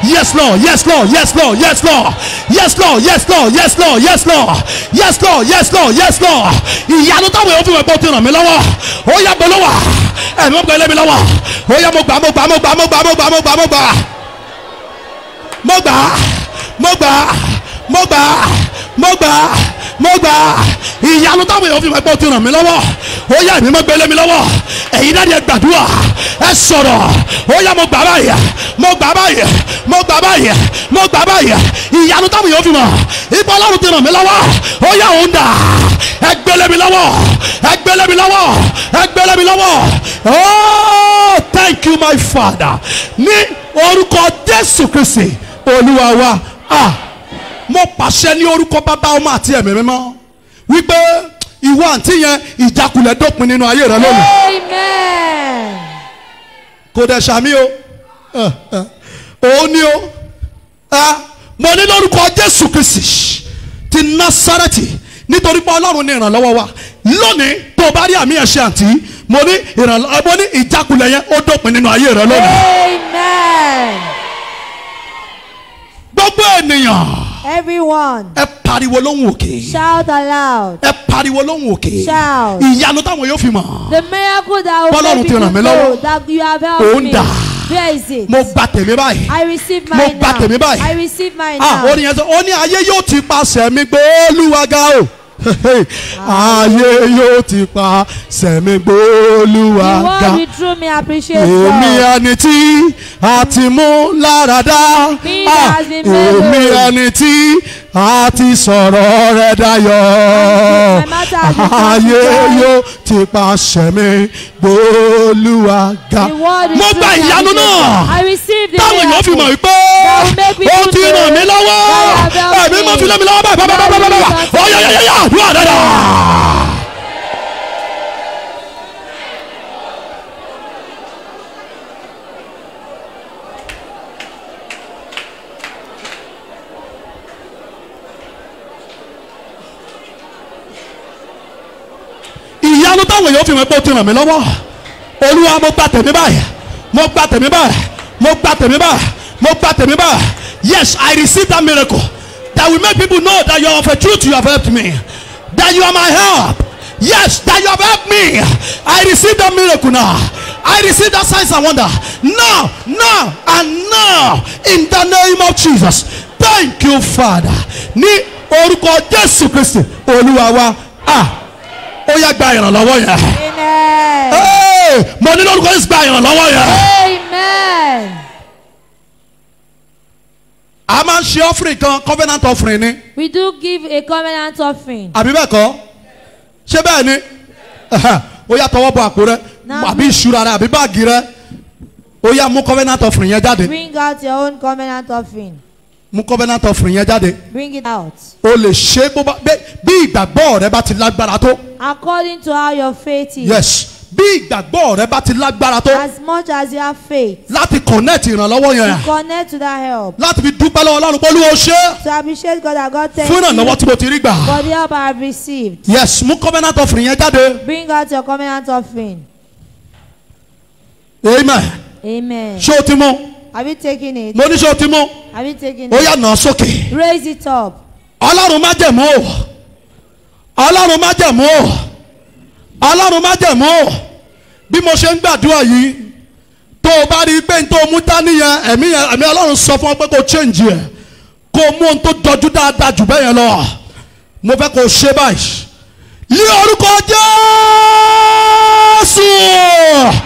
Yes, Lord, yes, Lord, yes, Lord, yes, Lord, yes, Lord, yes, Lord, yes, Lord, yes, Lord, yes, Lord, yes, Lord, yes, Lord. Ìyanu táwọn èèyàn fi wẹ̀ bọ́ ti ràn mí lọ́wọ́. Ó yá gbọ́ lọ́wọ́. Ẹ̀mí ó gbọ́ ilé mi lọ́wọ́. Ó yá mo gbà. Ìyanu táwọn èèyàn fi wẹ̀ bọ́ ti ràn mí lọ́wọ́. Ó yá ẹ̀mí ó gbọ́ ilé mi lọ́wọ́. Ẹ̀yin náà ẹ gbàdúrà. Ẹ sọ̀rọ̀. Ó yá mo gbà báyìí. Ìyanu táwọn èèyàn fi mọ̀. Ipò Ọlọ́run ti ràn mí lọ́wọ́. Ó yá òun dà. Ẹ gbélé mi lọ́wọ́. Oh, thank you my Father. Ní orúkọ Jésù Kristi Olúwa wa. Mo pàṣẹ ní orúkọ Bàbá Ọmọ àti Ẹ̀mí Mímọ́ wípé ìwọ àǹtí yẹn ìjákulẹ̀ dópin nínú ayé rẹ lónìí.
Amen.
Kò dẹ̀ ṣàmì o. Òun ni o. Mo ní lórúkọ Jésù Kristi ti Násárẹ́tì nítorí pé Ọlọ́run ní ìrànlọ́wọ́ wa lónìí tó bá rí àmì ẹ̀ṣẹ̀ àǹtí mo ní ìjákulẹ̀ yẹn ó dópin nínú ayé rẹ lónìí.
Amen.
Gbogbo ènìyàn.
Everyone.
Ẹ pariwo lóhùn òkè.
Shout aloud.
Ẹ pariwo lóhùn òkè.
Shout.
Ìyanu táwọn yóò fi mọ̀.
The miracle that will
Bọ́lọ́run
make
ti ràn mí
people
lọ́wọ́.
know that you have helped me.
Òun dà.
Where is it?
Mo gba tèmi báyìí.
I receive
Mo
mine
gba tèmi
now.
báyìí.
I receive mine now.
Orin yẹn sọ, ó ní ayé yóò ti pasẹ̀ mi gbé Olúwa ga o. Ayé yóò ti pasẹ̀ mi gbé Olúwa ga.
The one with true me appreciate
Èmi
God.
ẹni tí a ti mú lára dá.
Me that has been made
Èmi
whole.
ẹni tí a ti sọ̀rọ̀ rẹ̀ dayọ̀.
My matter has been
Ayé
justified.
yóò ti pasẹ̀ mi gbé Olúwa ga.
The word with
Mo
true
gba
me
ìyanu
appreciate
náà.
God. I receive the
Táwọn èèyàn fi mọ̀
miracle.
wípé
That will make people
ó ti ràn mí lọ́wọ́.
that have helped
Ẹ̀mí mo
me.
fi lé mi lọ́wọ́ báyìí báyìí. Ó yá yá yá àdúrà dáadáa. Ìyanu táwọn èèyàn fi mọ̀ pé ó ti ràn mí lọ́wọ́. Olúwa mo gba tèmi báyìí. Mo gba tèmi báyìí. Mo gba tèmi báyìí. Mo gba tèmi báyìí. Yes, I received that miracle that will make people know that you are of a truth. You have helped me. That you are my help. Yes, that you have helped me. I received that miracle now. I received that signs and wonder. Now, now, and now, in the name of Jesus. Thank you, Father. Ní orúkọ Jésù Kristi, Olúwa wa. Ó yá gba ìrànlọ́wọ́ yẹn.
Amen.
Mo ní lórúkọ Jésù gba ìrànlọ́wọ́ yẹn.
Amen.
A máa ń ṣe offering kan, covenant offering ni.
We do give a covenant offering.
Àbí bẹ́ẹ̀ kọ́? Ṣé bẹ́ẹ̀ ni? Ó yá tọwọ́ bọ àpò rẹ, àbí ìṣúra rẹ, àbí báàgì rẹ. Ó yá mú covenant offering yẹn jáde.
Bring out your own covenant offering.
Mú covenant offering yẹn jáde.
Bring it out.
O lè ṣe bí ìgbàgbọ́ rẹ bá ti lágbára tó.
According to how your faith is.
Yes. Bí ìgbàgbọ́ rẹ bá ti lágbára tó.
As much as you have faith.
Láti connect ìrànlọ́wọ́ yẹn.
To connect to that help.
Láti fi dúpẹ́ lọ́wọ́ Ọlọ́run pé Olúwa ó ṣé.
To appreciate God that God thank
Fún
you
ìrànlọ́wọ́ tí mo ti rí gbà.
for the help I have received.
Yes, mú covenant offering yẹn jáde.
Bring out your covenant offering.
Amen.
Amen.
Ṣé o ti mú?
Have you taken it?
Mo ní ṣé o ti mú?
Have you taken
Ó
it?
yá nà sókè.
Raise it up.
Ọlọ́run májẹ̀mú o. Ọlọ́run májẹ̀mú o. Ọlọ́run májẹ̀mú o. Bí mo ṣe ń gbàdúrà yìí, tó o bá rí i pé n tó mú dání yẹn, ẹ̀mí Ọlọ́run sọ fún ọ pé kó change ẹ̀. Kó o mú ohun tó jọjú dáadáa jù bẹ́ẹ̀ yẹn lọ. Mo fẹ́ kó o ṣe báyìí. Ní orúkọ Jésù.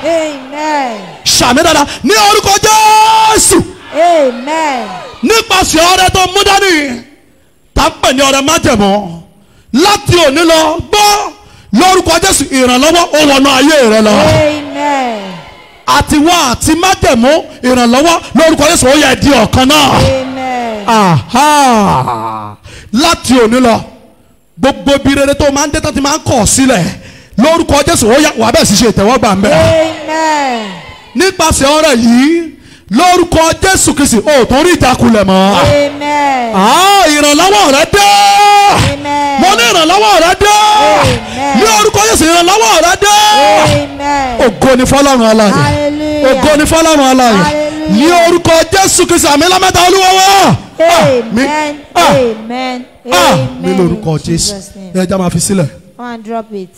Amen.
Ṣàmì dáadáa. Ní orúkọ Jésù.
Amen.
Nípasẹ̀ ọrẹ tó mú dání. Tá ń pè ní ọrẹ májẹ̀mú. Láti òní lọ gbọ́ lórúkọ Jésù ìrànlọ́wọ́ ó wọnú ayé rẹ lọ.
Amen.
Àti wá àti májẹ̀mú ìrànlọ́wọ́ lórúkọ Jésù ó yẹ di ọ̀kan náà.
Amen.
Láti òní lọ gbogbo ibi rere tó máa ń dé tó ti máa ń kọ̀ sílẹ̀ lórúkọ Jésù ó yá wà bẹ́ẹ̀ sì ṣe ìtẹ́wọ́gbà ń bẹ̀.
Amen.
Nípasẹ̀ ọrẹ yìí lórúkọ Jésù Kristi ó tó rí ìjákulẹ̀ mọ́.
Amen.
Ìrànlọ́wọ́ rẹ dé.
Amen.
Mo ní ìrànlọ́wọ́ rẹ dé.
Amen.
Ní orúkọ Jésù ìrànlọ́wọ́ rẹ dé.
Amen.
Ògo ni fọ́lọ́run alààyè.
Hallelujah.
Ògo ni fọ́lọ́run alààyè.
Hallelujah.
Ní orúkọ Jésù Kristi àmì lámẹ́ta Olúwa wa.
Amen. Amen.
Ní lórúkọ
In
Jésù.
Jesus' name.
Ẹ jẹ́ máa fi sílẹ̀.
Come and drop it.